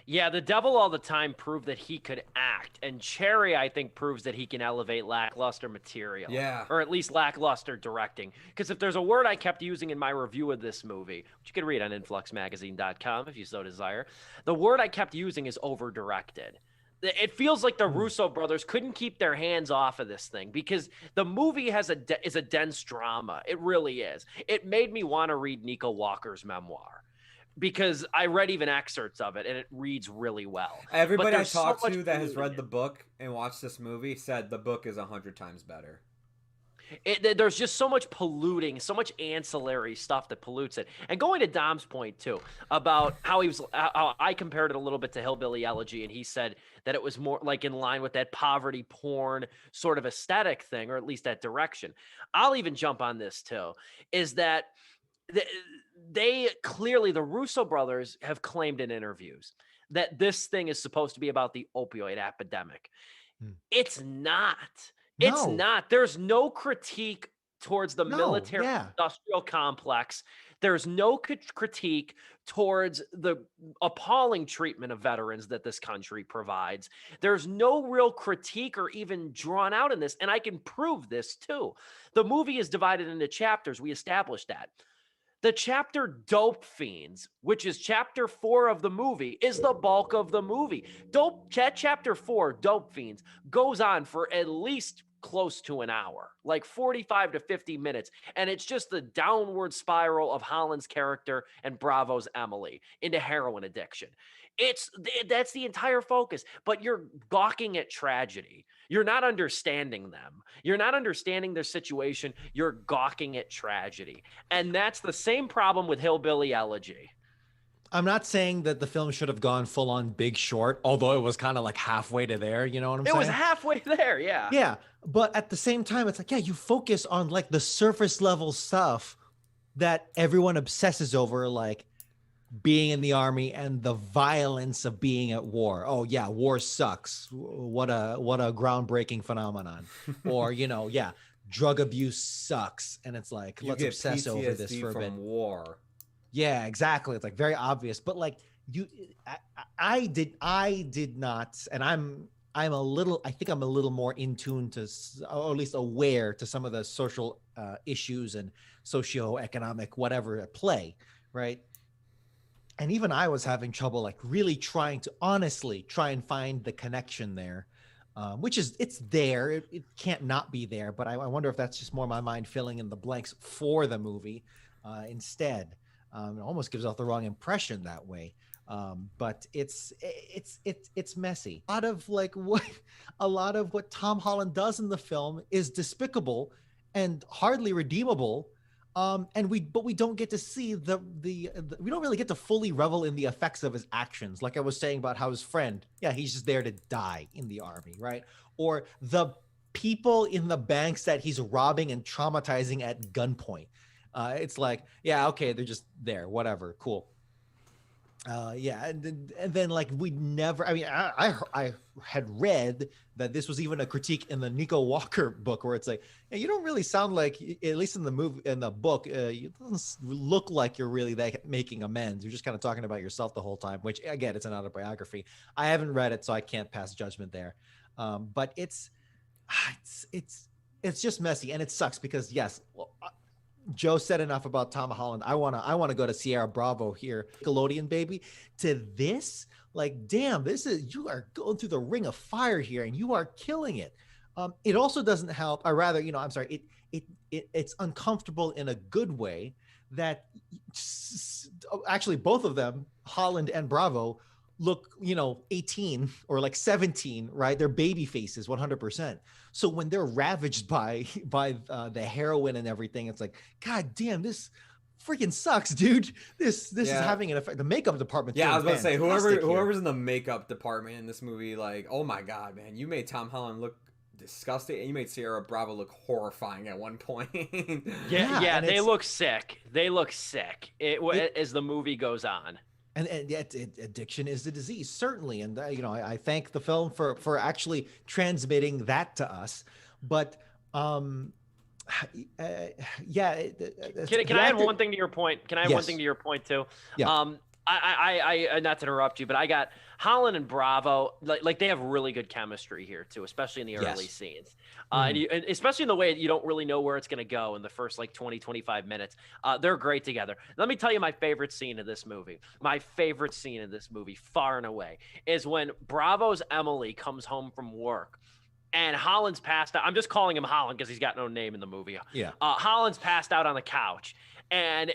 Yeah, the devil all the time proved that he could act, and Cherry, I think, proves that he can elevate lackluster material. Yeah. Or at least lackluster directing. Because if there's a word I kept using in my review of this movie, which you can read on influxmagazine.com if you so desire, the word I kept using is over-directed. It feels like the Russo brothers couldn't keep their hands off of this thing because the movie is a dense drama. It really is. It made me want to read Nico Walker's memoir, because I read even excerpts of it, and it reads really well. Everybody I talked to that has read the book and watched this movie said the book is 100 times better. There's just so much polluting, so much ancillary stuff that pollutes it. And going to Dom's point, too, about how I compared it a little bit to Hillbilly Elegy, and he said that it was more like in line with that poverty porn sort of aesthetic thing, or at least that direction. I'll even jump on this, too, is that they clearly, the Russo brothers have claimed in interviews that this thing is supposed to be about the opioid epidemic. It's not. It's not. There's no critique towards the military industrial complex. There's no critique towards the appalling treatment of veterans that this country provides. There's no real critique or even drawn out in this. And I can prove this too. The movie is divided into chapters. We established that. The chapter Dope Fiends, which is chapter 4 of the movie, is the bulk of the movie. Chapter 4, Dope Fiends, goes on for at least close to an hour, like 45 to 50 minutes. And it's just the downward spiral of Holland's character and Bravo's Emily into heroin addiction. That's the entire focus, but you're gawking at tragedy. You're not understanding them. You're not understanding their situation. You're gawking at tragedy. And that's the same problem with Hillbilly Elegy. I'm not saying that the film should have gone full on Big Short, although it was kind of like halfway to there. You know what I'm saying? It was halfway there. Yeah. Yeah. But at the same time, it's like, yeah, you focus on like the surface level stuff that everyone obsesses over, like being in the army and the violence of being at war. Oh yeah, war sucks. What a groundbreaking phenomenon. Or, drug abuse sucks. And it's like, let's obsess over this for a bit. War. Yeah, exactly. It's like very obvious, but like I did not, and I think I'm a little more in tune to, or at least aware to some of the social issues and socioeconomic whatever at play, right? And even I was having trouble, like really trying to honestly try and find the connection there, which is, it's there. It can't not be there, but I wonder if that's just more my mind filling in the blanks for the movie instead. It almost gives off the wrong impression that way. But it's messy. A lot of what Tom Holland does in the film is despicable and hardly redeemable. But we don't get to see we don't really get to fully revel in the effects of his actions. Like I was saying about how his friend, he's just there to die in the army, right? Or the people in the banks that he's robbing and traumatizing at gunpoint. It's like, okay, they're just there, whatever, cool. And then like we never. I mean, I had read that this was even a critique in the Nico Walker book, where it's like, you don't really sound like, at least in the book, it doesn't look like you're really making amends. You're just kind of talking about yourself the whole time. Which again, it's an autobiography. I haven't read it, so I can't pass judgment there. But it's just messy, and it sucks because yes. Joe said enough about Tom Holland. I wanna go to Sierra Bravo here, Nickelodeon baby. To this, like, damn, you are going through the ring of fire here, and you are killing it. It also doesn't help. I'm sorry. it's uncomfortable in a good way. That actually both of them, Holland and Bravo, look 18 or like 17, right? They're baby faces 100%. So when they're ravaged by the heroin and everything, it's like, god damn, this freaking sucks, dude. This is having an effect. The makeup department, I was about to say, whoever's in the makeup department in this movie, like, oh my god, man, you made Tom Holland look disgusting, and you made Sierra Bravo look horrifying at one point. yeah, they look sick. As the movie goes on. And yet, addiction is the disease, certainly. And I thank the film for actually transmitting that to us. But can I add one thing to your point? Can I add one thing to your point too? Yeah. I not to interrupt you, but I got Holland and Bravo, like they have really good chemistry here too, especially in the early scenes. And especially in the way you don't really know where it's going to go in the first like 20-25 minutes. They're great together. Let me tell you my favorite scene of this movie. My favorite scene of this movie, far and away, is when Bravo's Emily comes home from work. And Holland's passed out. I'm just calling him Holland because he's got no name in the movie. Yeah. Holland's passed out on the couch. And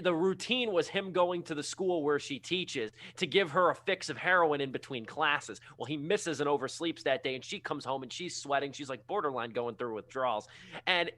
the routine was him going to the school where she teaches to give her a fix of heroin in between classes. Well, he misses and oversleeps that day, and she comes home and she's sweating. She's like borderline going through withdrawals. And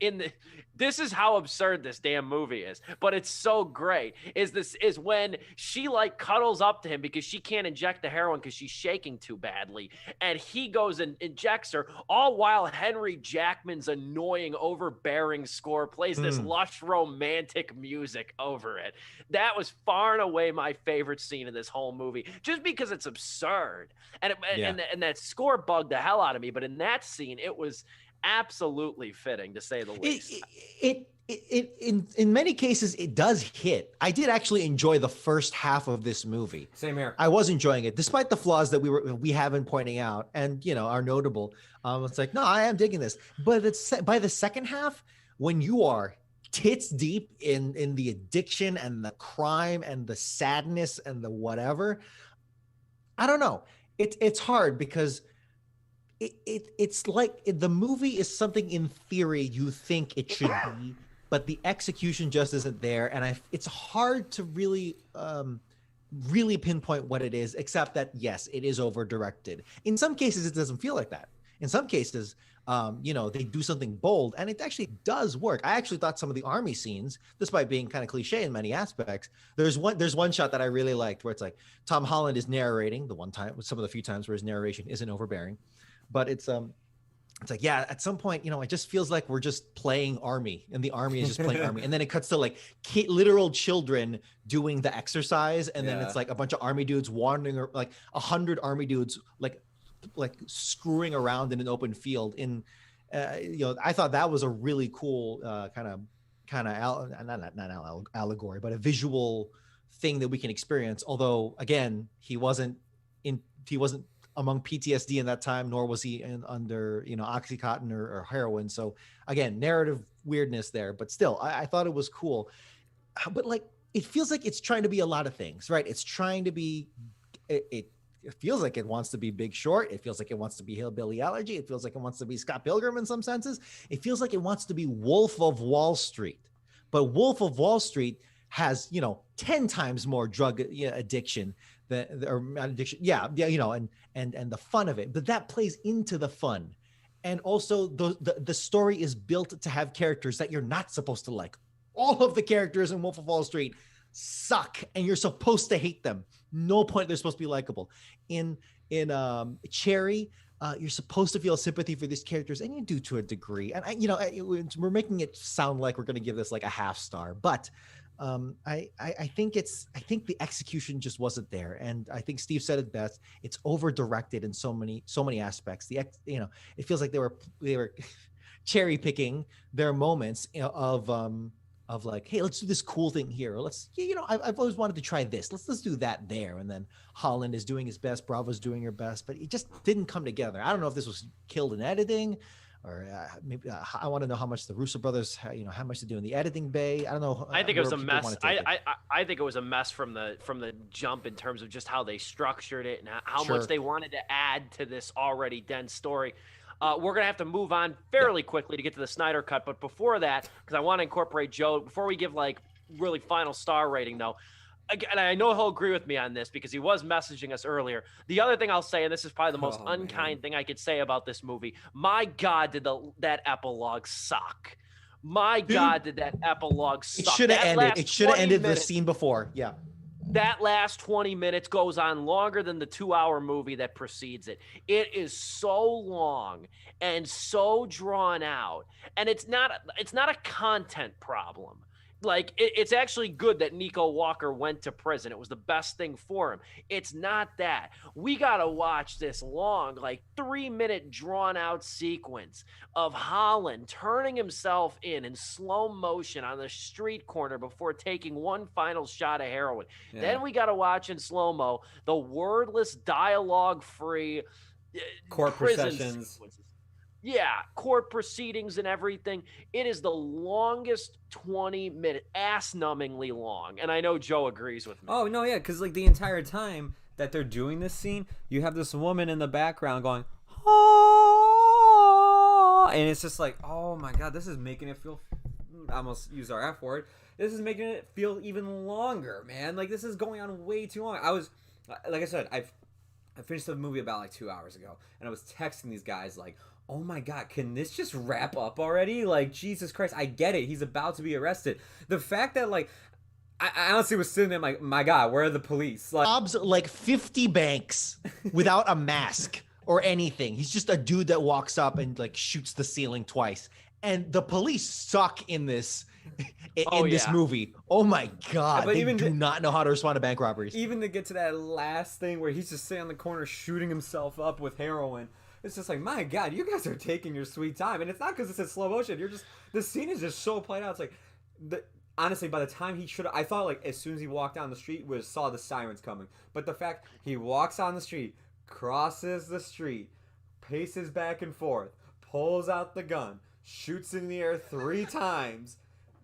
this is how absurd this damn movie is, but it's so great. Is when she like cuddles up to him because she can't inject the heroin because she's shaking too badly, and he goes and injects her, all while Henry Jackman's annoying, overbearing score plays this lush romantic music over it. That was far and away my favorite scene in this whole movie, just because it's absurd, and that score bugged the hell out of me. But in that scene, it was absolutely fitting, to say the least. In many cases, it does hit. I did actually enjoy the first half of this movie. Same here. I was enjoying it, despite the flaws that we have been pointing out and are notable. It's like, no, I am digging this. But by the second half, when you are tits deep in the addiction and the crime and the sadness and the whatever, I don't know. It's hard because it's like the movie is something in theory you think it should be, but the execution just isn't there, and it's hard to really pinpoint what it is, except that yes, it is over directed. In some cases, it doesn't feel like that. In some cases, they do something bold, and it actually does work. I actually thought some of the army scenes, despite being kind of cliche in many aspects, there's one shot that I really liked where it's like Tom Holland is narrating some of the few times where his narration isn't overbearing, but it's like, yeah, at some point, it just feels like we're just playing army, and the army is just playing army, and then it cuts to like literal children doing the exercise, and then it's like a bunch of army dudes wandering, or like 100 army dudes like screwing around in an open field. I thought that was a really cool not allegory, but a visual thing that we can experience. Although again, he wasn't among PTSD in that time, nor was he under Oxycontin or heroin. So again, narrative weirdness there, but still, I thought it was cool. But like, it feels like it's trying to be a lot of things, right? It's trying to be it feels like it wants to be Big Short. It feels like it wants to be Hillbilly Elegy. It feels like it wants to be Scott Pilgrim in some senses. It feels like it wants to be Wolf of Wall Street. But Wolf of Wall Street has, 10 times more drug addiction and the fun of it. But that plays into the fun. And also the story is built to have characters that you're not supposed to like. All of the characters in Wolf of Wall Street suck, and you're supposed to hate them. No point they're supposed to be likable. In Cherry, you're supposed to feel sympathy for these characters, and you do to a degree. And we're making it sound like we're going to give this like a half star, but I think the execution just wasn't there, and I think Steve said it best. It's over directed in so many aspects. It feels like they were cherry picking their moments of like, hey, let's do this cool thing here. Or I've always wanted to try this. Let's do that there. And then Holland is doing his best. Bravo's doing her best, but it just didn't come together. I don't know if this was killed in editing, or maybe I want to know how much the Russo brothers, how much they do in the editing bay. I don't know. I think it was a mess. I think it was a mess from the jump in terms of just how they structured it and how much they wanted to add to this already dense story. We're going to have to move on fairly quickly to get to the Snyder Cut. But before that, because I want to incorporate Joe, before we give like really final star rating though, again, I know he'll agree with me on this because he was messaging us earlier. The other thing I'll say, and this is probably the most unkind thing I could say about this movie, my God, did that epilogue suck. My God, did that epilogue suck. It should have ended. It should have ended the scene before. Yeah. That last 20 minutes goes on longer than the 2-hour movie that precedes it. It is so long and so drawn out. And it's not a content problem. Like, it's actually good that Nico Walker went to prison. It was the best thing for him. It's not that. We got to watch this long, like 3-minute drawn-out sequence of Holland turning himself in slow motion on the street corner before taking one final shot of heroin. Yeah. Then we got to watch in slow-mo the wordless, dialogue-free court processions. Sequences. Yeah, court proceedings and everything. It is the longest 20-minute, ass-numbingly long. And I know Joe agrees with me. Oh, no, yeah, because like the entire time that they're doing this scene, you have this woman in the background going, oh, and it's just like, oh my God, this is making it feel, I almost used our F word, this is making it feel even longer, man. Like, this is going on way too long. Like I said, I finished the movie about like 2 hours ago, and I was texting these guys like, oh my God, can this just wrap up already? Like, Jesus Christ, I get it. He's about to be arrested. The fact that, like, I honestly was sitting there like, my God, where are the police? Like, Bob's like 50 banks without a mask or anything. He's just a dude that walks up and like shoots the ceiling twice. And the police suck in this this movie. Oh my God, but they do not know how to respond to bank robberies. Even to get to that last thing where he's just sitting on the corner shooting himself up with heroin. It's just like, my God, you guys are taking your sweet time. And it's not because it's in slow motion. The scene is just so played out. It's like, honestly, by the time I thought like as soon as he walked down the street, saw the sirens coming. But the fact he walks on the street, crosses the street, paces back and forth, pulls out the gun, shoots in the air 3 times.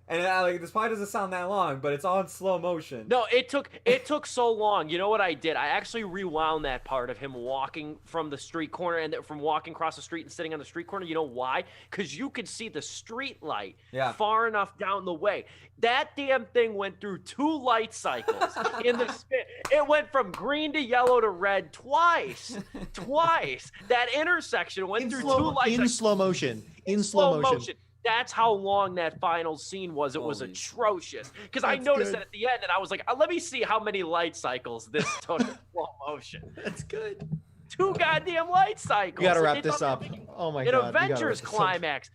And like, this probably doesn't sound that long, but it's all in slow motion. No, it took so long. You know what I did? I actually rewound that part of him walking from the street corner and from walking across the street and sitting on the street corner. You know why? Because you could see the street light far enough down the way. That damn thing went through 2 light cycles in the spin. It went from green to yellow to red twice. That intersection went through 2 light cycles. In slow motion. In slow motion. That's how long that final scene was. It was atrocious. Because I noticed that at the end, and I was like, let me see how many light cycles this took in slow motion. That's good. 2 goddamn light cycles. You got to wrap this up. Oh my God. An Avengers climax.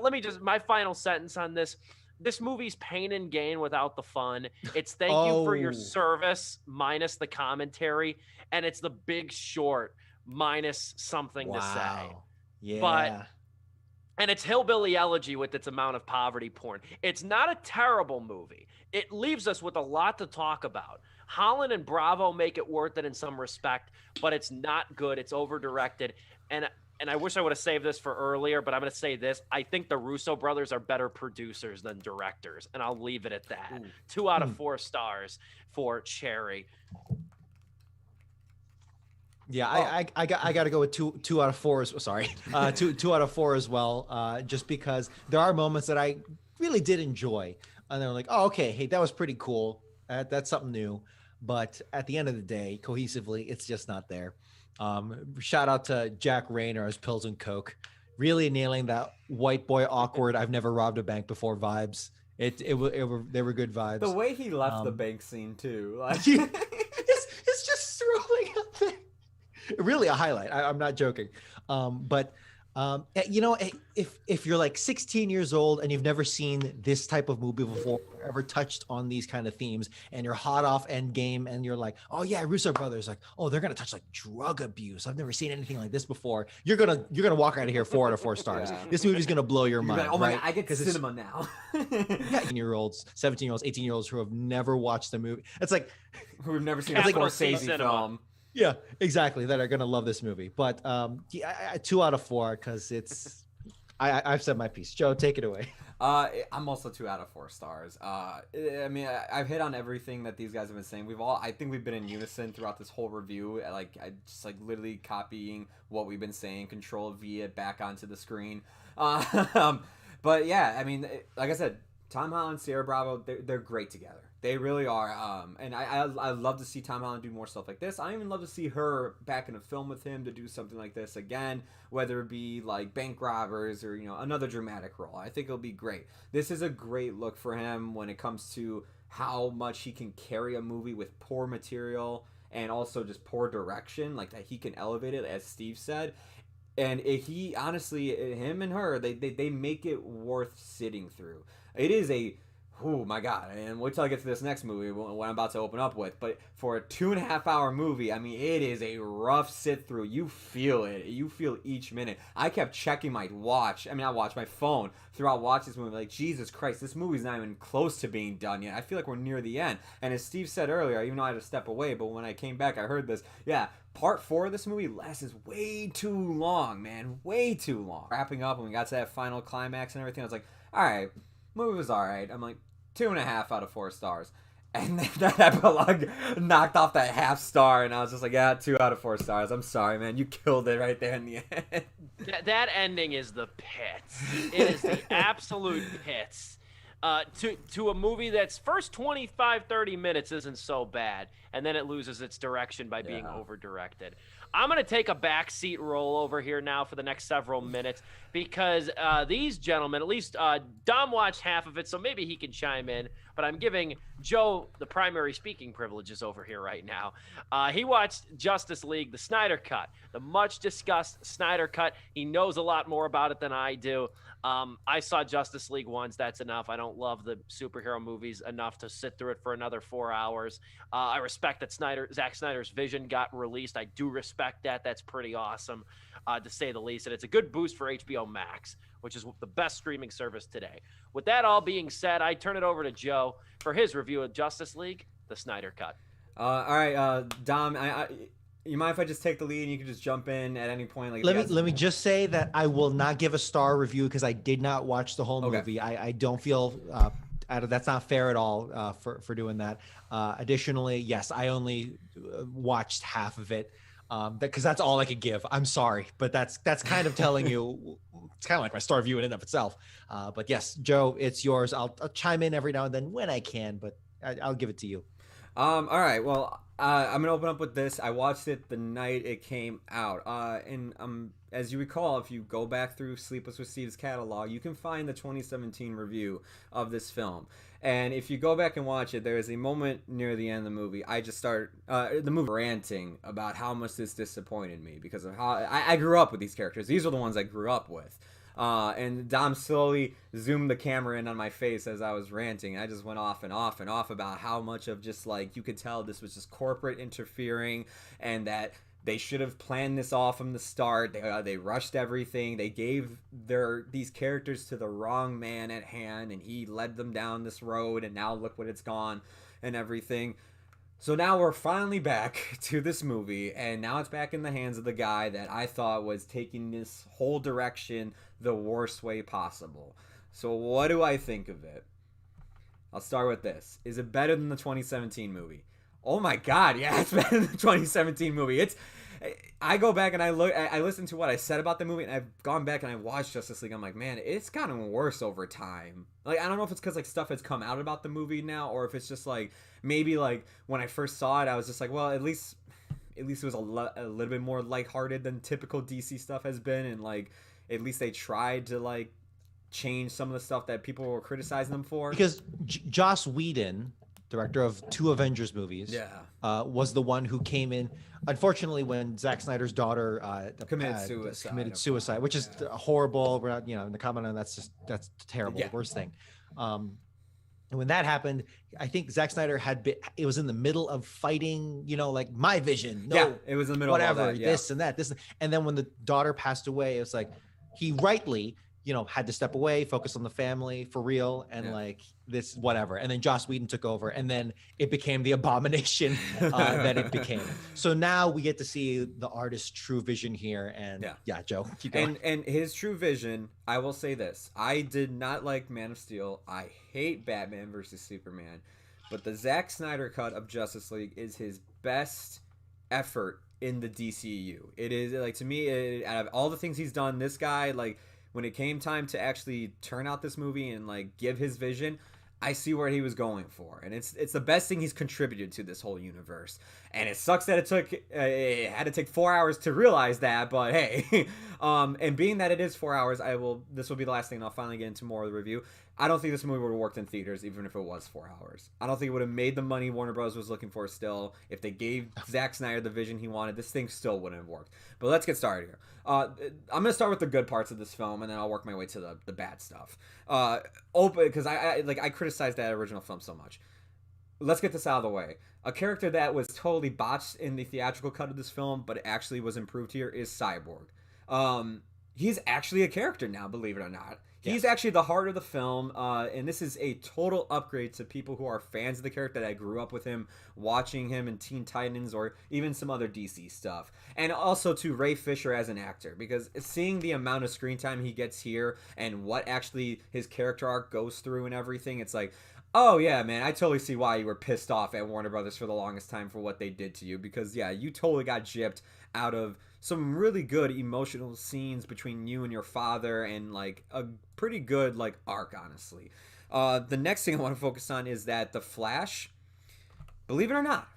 Let me just, my final sentence on this. This movie's pain and gain without the fun. It's thank you for your service minus the commentary. And it's The Big Short minus something to say. Yeah. And it's hillbilly elegy with its amount of poverty porn. It's not a terrible movie. It leaves us with a lot to talk about. Holland and Bravo make it worth it in some respect, but it's not good. It's over-directed. And I wish I would have saved this for earlier, but I'm going to say this. I think the Russo brothers are better producers than directors, and I'll leave it at that. Ooh. 2 out of 4 stars for Cherry. Yeah, I got to go with two out of 4. Sorry, 2 out of 4 as well. Just because there are moments that I really did enjoy, and they're like, oh, okay, hey, that was pretty cool. That's something new. But at the end of the day, cohesively, it's just not there. Shout out to Jack Rayner as Pills and Coke, really nailing that white boy awkward. I've never robbed a bank before vibes. They were good vibes. The way he left the bank scene too, like it's just strolling up there. Really a highlight. I'm not joking. But you know, if you're like 16 years old and you've never seen this type of movie before, ever touched on these kind of themes, and you're hot off Endgame, and you're like, oh yeah, Russo brothers, like, oh, they're gonna touch like drug abuse. I've never seen anything like this before. You're gonna walk out of here 4 out of 4 stars. Yeah. This movie's gonna blow your mind. Like, oh my God, I get cinema now. Yeah, 18-year-olds, 17-year-olds, 18-year-olds who have never watched the movie. It's like who've never seen a Scorsese film. Yeah, exactly. That are gonna love this movie. But 2 out of 4 because it's. I've said my piece. Joe, take it away. I'm also 2 out of 4 stars. I mean, I've hit on everything that these guys have been saying. I think we've been in unison throughout this whole review. I just literally copying what we've been saying, Control V it back onto the screen. But yeah, I mean, like I said, Tom Holland, Sierra Bravo, they're great together. They really are. And I love to see Tom Holland do more stuff like this. I even love to see her back in a film with him to do something like this again, whether it be like Bank Robbers or, another dramatic role. I think it'll be great. This is a great look for him when it comes to how much he can carry a movie with poor material and also just poor direction, like that he can elevate it, as Steve said. And he, honestly, him and her, they make it worth sitting through. It is oh my God, and wait till I get to this next movie, what I'm about to open up with. But for a 2.5-hour movie, I mean, it is a rough sit through. You feel it. You feel each minute. I kept checking my watch. I mean, my phone throughout watching this movie. Like, Jesus Christ, this movie's not even close to being done yet. I feel like we're near the end. And as Steve said earlier, even though I had to step away, but when I came back, I heard this. Yeah, part 4 of this movie lasts way too long, man. Way too long. Wrapping up, when we got to that final climax and everything, I was like, all right, movie was all right. I'm like, 2.5 out of 4 stars. And then that epilogue knocked off that half star, and I was just like, yeah, 2 out of 4 stars. I'm sorry, man. You killed it right there in the end. That ending is the pits. It is the absolute pits. To a movie that's first 25, 30 minutes isn't so bad, and then it loses its direction by being over-directed. I'm going to take a backseat role over here now for the next several minutes because these gentlemen, at least Dom watched half of it, so maybe he can chime in, but I'm giving Joe the primary speaking privileges over here right now. He watched Justice League, the Snyder Cut, the much-discussed Snyder Cut. He knows a lot more about it than I do. I saw Justice League once. That's enough. I don't love the superhero movies enough to sit through it for another 4 hours. I respect that Zack Snyder's vision got released. I do respect that. That's pretty awesome, to say the least. And it's a good boost for HBO Max, which is the best streaming service today. With that all being said, I turn it over to Joe for his review of Justice League, the Snyder Cut. All right, Dom, you mind if I just take the lead and you can just jump in at any point? Like, let me just say that I will not give a star review because I did not watch the whole movie. I don't feel that's not fair at all for doing that. Additionally, yes, I only watched half of it because that's all I could give. I'm sorry, but that's kind of telling you. It's kind of like my star review in and of itself. But yes, Joe, it's yours. I'll chime in every now and then when I can, but I'll give it to you. All right. Well, I'm gonna open up with this. I watched it the night it came out, and as you recall, if you go back through Sleepless with Steve's catalog, you can find the 2017 review of this film. And if you go back and watch it, there is a moment near the end of the movie. I just start the movie ranting about how much this disappointed me because of how I grew up with these characters. These are the ones I grew up with. And Dom slowly zoomed the camera in on my face as I was ranting. I just went off and off and off about how much of just like you could tell this was just corporate interfering and that they should have planned this all from the start. They rushed everything. They gave these characters to the wrong man at hand, and he led them down this road, and now look what it's gone and everything. So now we're finally back to this movie, and now it's back in the hands of the guy that I thought was taking this whole direction the worst way possible. So what do I think of it? I'll start with this. Is it better than the 2017 movie? Oh my God, yeah, it's better than the 2017 movie. I go back and I listen to what I said about the movie, and I've gone back and I watched Justice League. I'm like, man, it's gotten worse over time. Like, I don't know if it's because like stuff has come out about the movie now, or if it's just like maybe like when I first saw it, I was just like, well, at least it was a little bit more lighthearted than typical DC stuff has been, and like at least they tried to like change some of the stuff that people were criticizing them for. Because Joss Whedon, director of 2 Avengers movies, was the one who came in. Unfortunately, when Zack Snyder's daughter committed suicide, which is horrible. We're not, in the comment on that's terrible, the worst thing. And when that happened, I think Zack Snyder it was in the middle of fighting, like my vision. It was in the middle of all that, this and that, and then when the daughter passed away, it's like he rightly, had to step away, focus on the family for real, and like this whatever. And then Joss Whedon took over, and then it became the abomination that it became. So now we get to see the artist's true vision here. And yeah, Joe, keep going. And his true vision, I will say this: I did not like Man of Steel. I hate Batman versus Superman, but the Zack Snyder cut of Justice League is his best effort in the DCU. It is, like, to me, out of all the things he's done, this guy, like, when it came time to actually turn out this movie and like give his vision, I see where he was going for, and it's the best thing he's contributed to this whole universe. And it sucks that it had to take 4 hours to realize that, but hey, and being that it is 4 hours, this will be the last thing, and I'll finally get into more of the review. I don't think this movie would have worked in theaters even if it was 4 hours. I don't think it would have made the money Warner Bros. Was looking for still. If they gave Zack Snyder the vision he wanted, this thing still wouldn't have worked. But let's get started here. I'm going to start with the good parts of this film, and then I'll work my way to the bad stuff. Because I criticized that original film so much. Let's get this out of the way. A character that was totally botched in the theatrical cut of this film, but actually was improved here, is Cyborg. He's actually a character now, believe it or not. He's actually the heart of the film, and this is a total upgrade to people who are fans of the character that grew up with him, watching him in Teen Titans or even some other DC stuff. And also to Ray Fisher as an actor, because seeing the amount of screen time he gets here and what actually his character arc goes through and everything, it's like, oh yeah, man, I totally see why you were pissed off at Warner Brothers for the longest time for what they did to you, because yeah, you totally got gypped out of some really good emotional scenes between you and your father, and like a pretty good like arc, honestly. The next thing I want to focus on is that the Flash, believe it or not,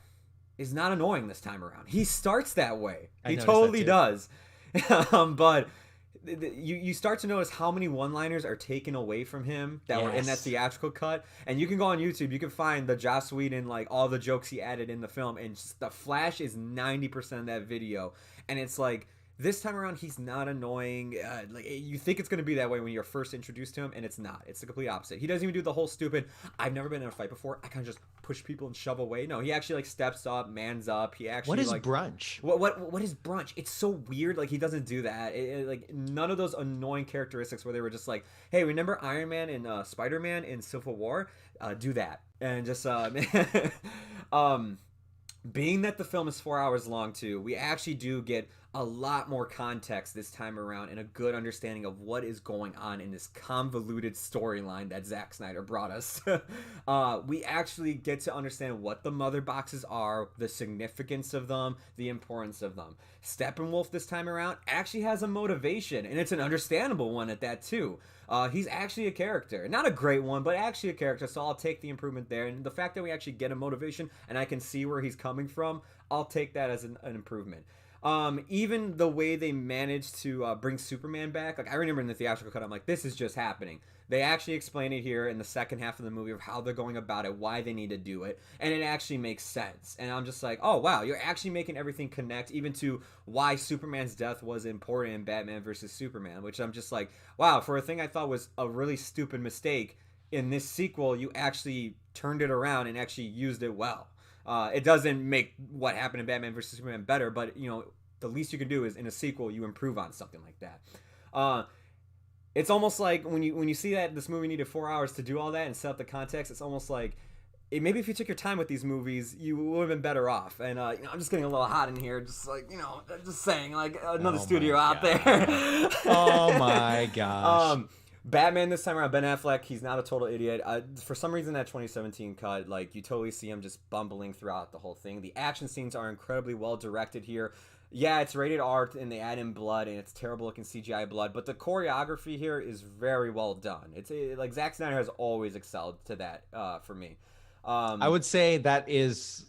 is not annoying this time around. He starts that way. He totally does. But you start to notice how many one-liners are taken away from him that were in that theatrical cut. And you can go on YouTube, you can find the Joss Whedon, like all the jokes he added in the film, and just, the Flash is 90% of that video. And it's like, this time around, he's not annoying. Like, you think it's going to be that way when you're first introduced to him, and it's not. It's the complete opposite. He doesn't even do the whole stupid, I've never been in a fight before, I kind of just push people and shove away. No, he actually like steps up, mans up. He actually, what is like, brunch? What is brunch? It's so weird. Like, he doesn't do that. Like, none of those annoying characteristics where they were just like, hey, remember Iron Man and Spider-Man in Civil War? Do that. And just being that the film is 4 hours long too, we actually do get a lot more context this time around and a good understanding of what is going on in this convoluted storyline that Zack Snyder brought us. We actually get to understand what the mother boxes are, the significance of them, the importance of them. Steppenwolf this time around actually has a motivation, and it's an understandable one at that too. He's actually a character. Not a great one, but actually a character, so I'll take the improvement there. And the fact that we actually get a motivation and I can see where he's coming from, I'll take that as an improvement. Even the way they managed to bring Superman back, like I remember in the theatrical cut, I'm like, this is just happening. They actually explain it here in the second half of the movie of how they're going about it, why they need to do it, and it actually makes sense. And I'm just like, oh wow, you're actually making everything connect, even to why Superman's death was important in Batman versus Superman, which I'm just like, wow, for a thing I thought was a really stupid mistake, in this sequel, you actually turned it around and actually used it well. It doesn't make what happened in Batman vs. Superman better, but, you know, the least you can do is in a sequel, you improve on something like that. It's almost like when you see that this movie needed 4 hours to do all that and set up the context, it's almost like maybe if you took your time with these movies, you would have been better off. And you know, I'm just getting a little hot in here, just like, you know, just saying, like another studio out there. Oh my gosh. Batman this time around, Ben Affleck, he's not a total idiot. For some reason, that 2017 cut, like, you totally see him just bumbling throughout the whole thing. The action scenes are incredibly well directed here. Yeah, it's rated R, and they add in blood, and it's terrible looking CGI blood, but the choreography here is very well done. It's like Zack Snyder has always excelled to that for me. I would say that is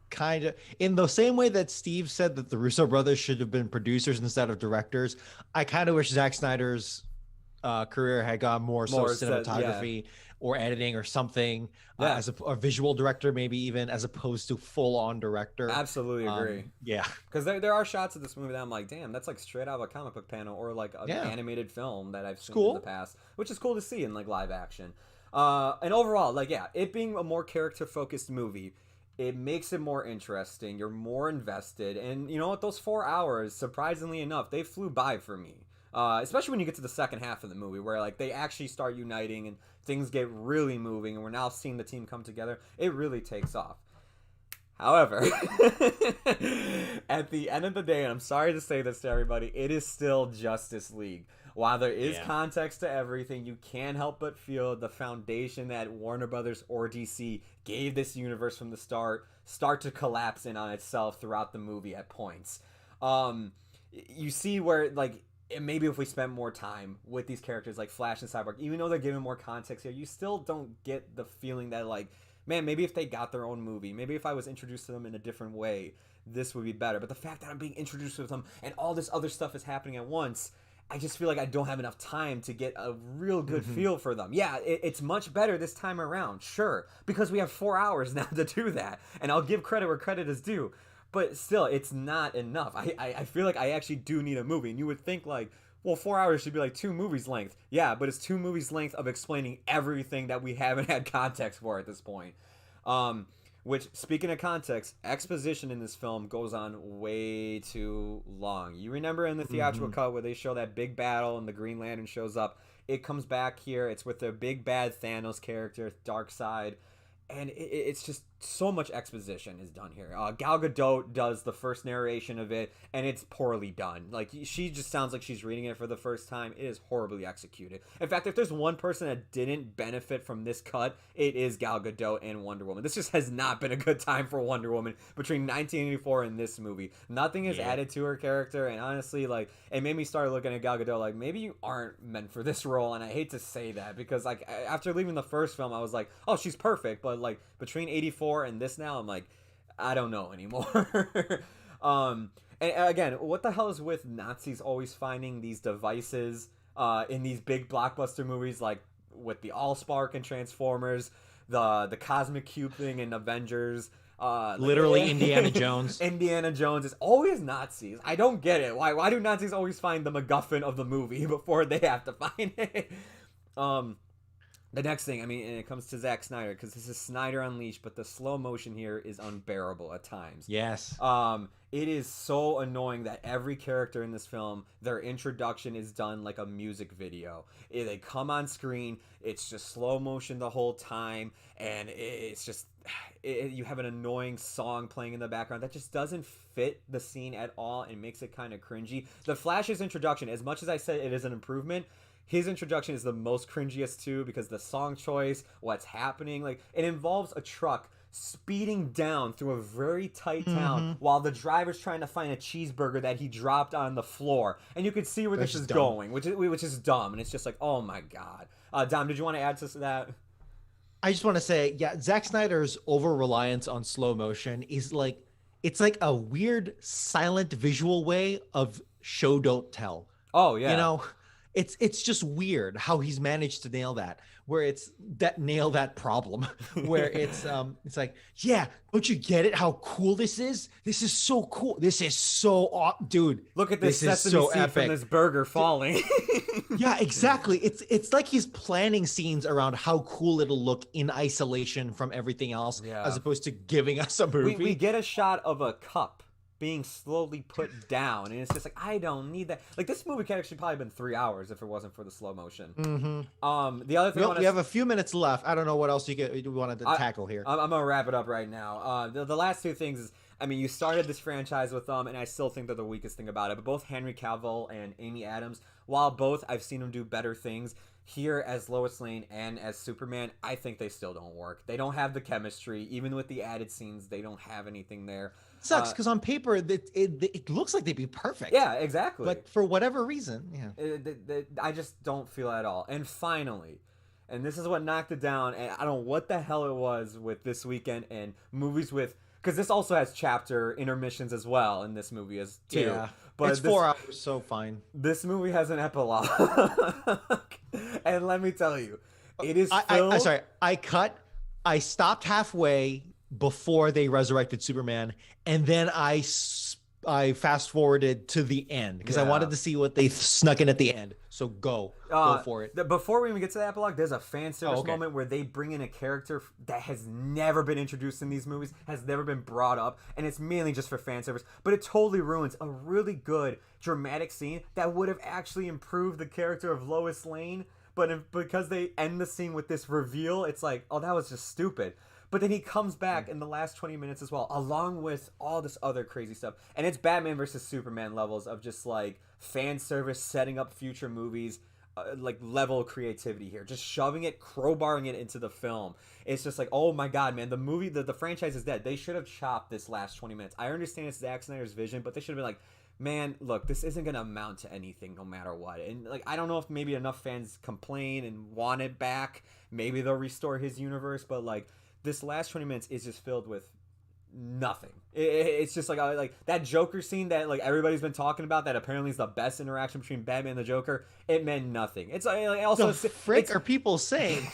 kind of in the same way that Steve said that the Russo brothers should have been producers instead of directors. I kind of wish Zack Snyder's career had gone more cinematography or editing or something as a visual director, maybe even, as opposed to full-on director. Absolutely agree. Yeah, because there are shots of this movie that I'm like, damn, that's like straight out of a comic book panel or like an animated film that I've seen in the past, which is cool to see in like live action. And overall, like, yeah, it being a more character-focused movie, it makes it more interesting. You're more invested, and you know what? Those 4 hours, surprisingly enough, they flew by for me. Especially when you get to the second half of the movie, where like they actually start uniting and things get really moving, and we're now seeing the team come together. It really takes off. However, at the end of the day, and I'm sorry to say this to everybody, it is still Justice League. While there is context to everything, you can't help but feel the foundation that Warner Brothers or DC gave this universe from the start to collapse in on itself throughout the movie at points. You see where, like, maybe if we spent more time with these characters like Flash and Cyborg, even though they're given more context here, you still don't get the feeling that, like, man, maybe if they got their own movie, maybe if I was introduced to them in a different way, this would be better. But the fact that I'm being introduced to them and all this other stuff is happening at once, I just feel like I don't have enough time to get a real good feel for them. Yeah, it's much better this time around, sure, because we have 4 hours now to do that. And I'll give credit where credit is due. But still, it's not enough. I feel like I actually do need a movie. And you would think, like, well, 4 hours should be like 2 movies length. Yeah, but it's 2 movies length of explaining everything that we haven't had context for at this point. Which, speaking of context, exposition in this film goes on way too long. You remember in the theatrical cut where they show that big battle and the Green Lantern shows up? It comes back here. It's with the big bad Thanos character, Darkseid. And it's just so much exposition is done here. Gal Gadot does the first narration of it, and it's poorly done. Like, she just sounds like she's reading it for the first time. It is horribly executed. In fact, if there's one person that didn't benefit from this cut, it is Gal Gadot and Wonder Woman. This just has not been a good time for Wonder Woman between 1984 and this movie. Nothing is added to her character, and honestly, like, it made me start looking at Gal Gadot like, maybe you aren't meant for this role, and I hate to say that, because, like, after leaving the first film, I was like, oh, she's perfect, but, like, between 84 and this now, I'm like, I don't know anymore. And again, what the hell is with Nazis always finding these devices in these big blockbuster movies, like with the Allspark and Transformers, the Cosmic Cube thing in Avengers, literally Indiana Jones. Indiana Jones is always Nazis. I don't get it. Why do Nazis always find the MacGuffin of the movie before they have to find it? The next thing, I mean, and it comes to Zack Snyder, because this is Snyder Unleashed, but the slow motion here is unbearable at times. Yes. It is so annoying that every character in this film, their introduction is done like a music video. They come on screen, it's just slow motion the whole time, and it's just, you have an annoying song playing in the background that just doesn't fit the scene at all and makes it kind of cringy. The Flash's introduction, as much as I said it is an improvement, his introduction is the most cringiest too, because the song choice, what's happening, like, it involves a truck speeding down through a very tight town while the driver's trying to find a cheeseburger that he dropped on the floor, and you can see where this is going, which is dumb, and it's just like, oh my god. Dom, did you want to add to that? I just want to say, yeah, Zack Snyder's over-reliance on slow motion is like, it's like a weird silent visual way of show don't tell. Oh yeah, you know. It's just weird how he's managed to nail that, where nail that problem, where it's like, yeah, don't you get it? How cool this is? This is so cool. This is so dude. Look at this sesame seed from this burger falling. Yeah, exactly. It's like he's planning scenes around how cool it'll look in isolation from everything else, as opposed to giving us a movie. We get a shot of a cup being slowly put down, and it's just like, I don't need that. Like, this movie could actually probably been 3 hours if it wasn't for the slow motion. The other thing, we have a few minutes left. I don't know what else you wanted to tackle here. I'm gonna wrap it up right now. The last two things is, I mean, you started this franchise with them, and I still think they're the weakest thing about it. But both Henry Cavill and Amy Adams, while both I've seen them do better things, here as Lois Lane and as Superman, I think they still don't work. They don't have the chemistry. Even with the added scenes, they don't have anything there. Sucks, because on paper it looks like they'd be perfect. Yeah, exactly. But for whatever reason, I just don't feel it at all. And finally, and this is what knocked it down, and I don't know what the hell it was with this weekend and movies with, because this also has chapter intermissions as well in this movie as too. Yeah, but it's 4 hours, so fine. This movie has an epilogue, and let me tell you, it is. I stopped halfway before they resurrected Superman, and then I fast forwarded to the end because I wanted to see what they snuck in at the end. So go for it. Before we even get to the epilogue, there's a fan service okay. moment where they bring in a character that has never been introduced in these movies, has never been brought up, and it's mainly just for fan service. But it totally ruins a really good dramatic scene that would have actually improved the character of Lois Lane. But because they end the scene with this reveal, it's like, oh, that was just stupid. But then he comes back in the last 20 minutes as well, along with all this other crazy stuff. And it's Batman versus Superman levels of just like fan service, setting up future movies, like level creativity here. Just shoving it, crowbarring it into the film. It's just like, oh my God, man, the movie, the franchise is dead. They should have chopped this last 20 minutes. I understand it's Zack Snyder's vision, but they should have been like, man, look, this isn't going to amount to anything no matter what. And like, I don't know if maybe enough fans complain and want it back. Maybe they'll restore his universe, but like, this last 20 minutes is just filled with nothing. It's just like that Joker scene that like everybody's been talking about that apparently is the best interaction between Batman and the Joker. It meant nothing. It's like also the frick are people saying?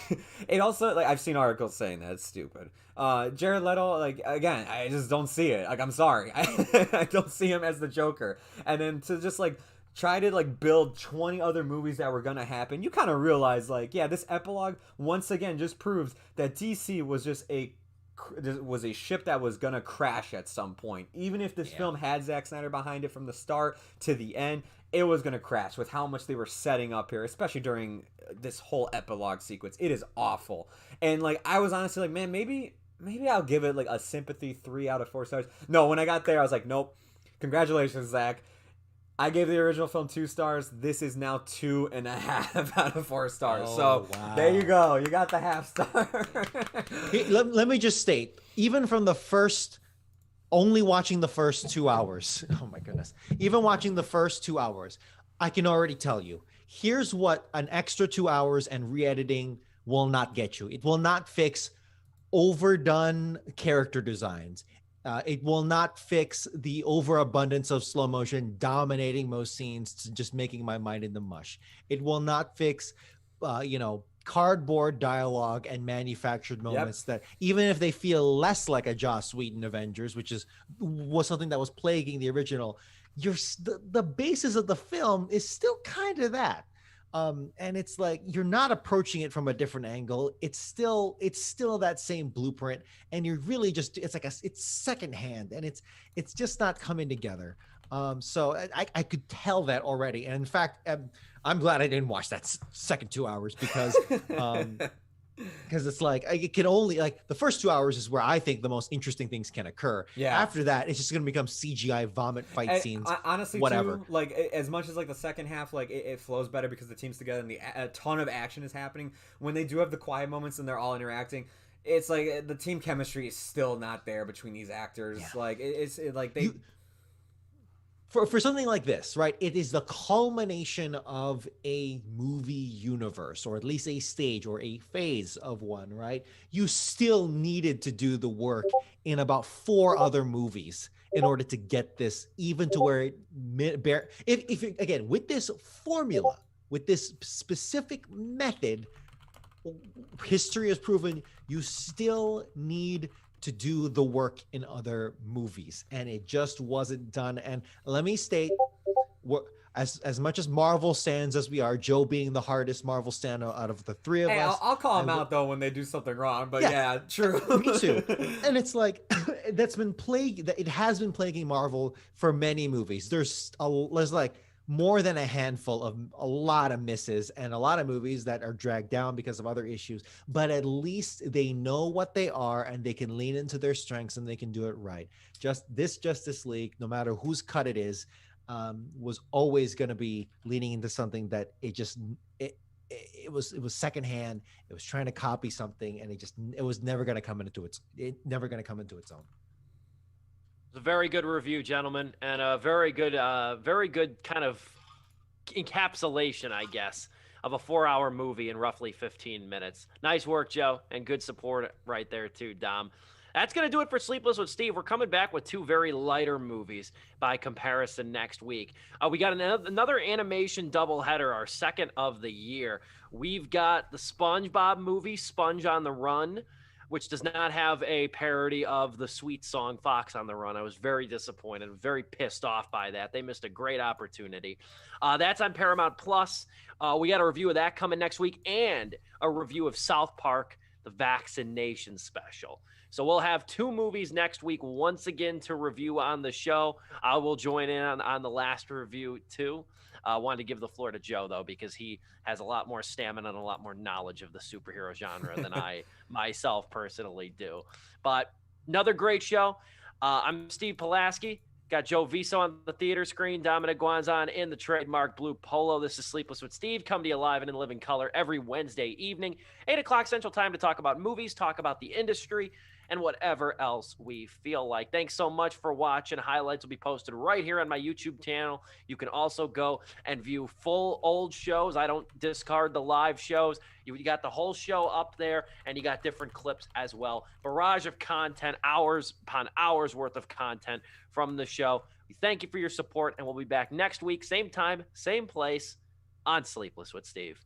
It also like I've seen articles saying that it's stupid. Jared Leto, like again, I just don't see it. Like I'm sorry, I don't see him as the Joker. And then to just like try to like build 20 other movies that were gonna happen, you kind of realize like, yeah, this epilogue once again just proves that DC was just a ship that was gonna crash at some point. Even if this film had Zack Snyder behind it from the start to the end, it was gonna crash with how much they were setting up here, especially during this whole epilogue sequence. It is awful. And like I was honestly like, man, maybe I'll give it like a sympathy 3 out of 4 stars. No, when I got there I was like, nope, congratulations, Zach. I gave the original film 2 stars. This is now 2.5 out of 4 stars. Oh, so wow. There you go. You got the half star. Let me just state, even from the first, only watching the first 2 hours. Oh my goodness. Even watching the first 2 hours, I can already tell you, here's what an extra 2 hours and re-editing will not get you. It will not fix overdone character designs. It will not fix the overabundance of slow motion dominating most scenes, to just making my mind in the mush. It will not fix, cardboard dialogue and manufactured moments that, even if they feel less like a Joss Whedon Avengers, which was something that was plaguing the original, the basis of the film is still kind of that. And it's like you're not approaching it from a different angle. It's still that same blueprint, and you're really just it's secondhand, and it's just not coming together. So I could tell that already, and in fact, I'm glad I didn't watch that second 2 hours because it's like it can only the first 2 hours is where I think the most interesting things can occur. Yeah. After that, it's just going to become CGI vomit fight scenes. Honestly, whatever. Too, like as much as like the second half, like it flows better because the team's together and a ton of action is happening. When they do have the quiet moments and they're all interacting, it's like the team chemistry is still not there between these actors. Yeah. Like they. For something like this, right? It is the culmination of a movie universe, or at least a stage or a phase of one, right? You still needed to do the work in about 4 other movies in order to get this even to where if again, with this formula, with this specific method, history has proven you still need to do the work in other movies, and it just wasn't done. And let me state, as much as Marvel stands as we are, Joe being the hardest Marvel stan out of the 3 of us, I'll call them out though when they do something wrong, but yeah true. Me too. And it's like it has been plaguing Marvel for many movies. There's like more than a handful of a lot of misses and a lot of movies that are dragged down because of other issues, but at least they know what they are and they can lean into their strengths and they can do it right. This Justice League, no matter whose cut it is, was always going to be leaning into something that it was secondhand. It was trying to copy something, and it was never going to come into its own. It's a very good review, gentlemen, and a very good kind of encapsulation, I guess, of a 4-hour movie in roughly 15 minutes. Nice work, Joe, and good support right there too, Dom. That's going to do it for Sleepless with Steve. We're coming back with 2 very lighter movies by comparison next week. We got another animation doubleheader, our second of the year. We've got the SpongeBob movie, Sponge on the Run, which does not have a parody of the sweet song Fox on the Run. I was very disappointed, very pissed off by that. They missed a great opportunity. That's on Paramount Plus. We got a review of that coming next week, and a review of South Park, the Vaccination Special. So we'll have 2 movies next week once again to review on the show. I will join in on the last review too. I wanted to give the floor to Joe, though, because he has a lot more stamina and a lot more knowledge of the superhero genre than I myself personally do. But another great show. I'm Steve Pulaski. Got Joe Viso on the theater screen, Dominic Guanzon in the trademark blue polo. This is Sleepless with Steve. Come to you live and in living color every Wednesday evening, 8 o'clock Central Time, to talk about movies, talk about the industry, and whatever else we feel like. Thanks so much for watching. Highlights will be posted right here on my YouTube channel. You can also go and view full old shows. I don't discard the live shows. You got the whole show up there, and you got different clips as well. Barrage of content, hours upon hours worth of content from the show. We thank you for your support, and we'll be back next week, same time, same place, on Sleepless with Steve.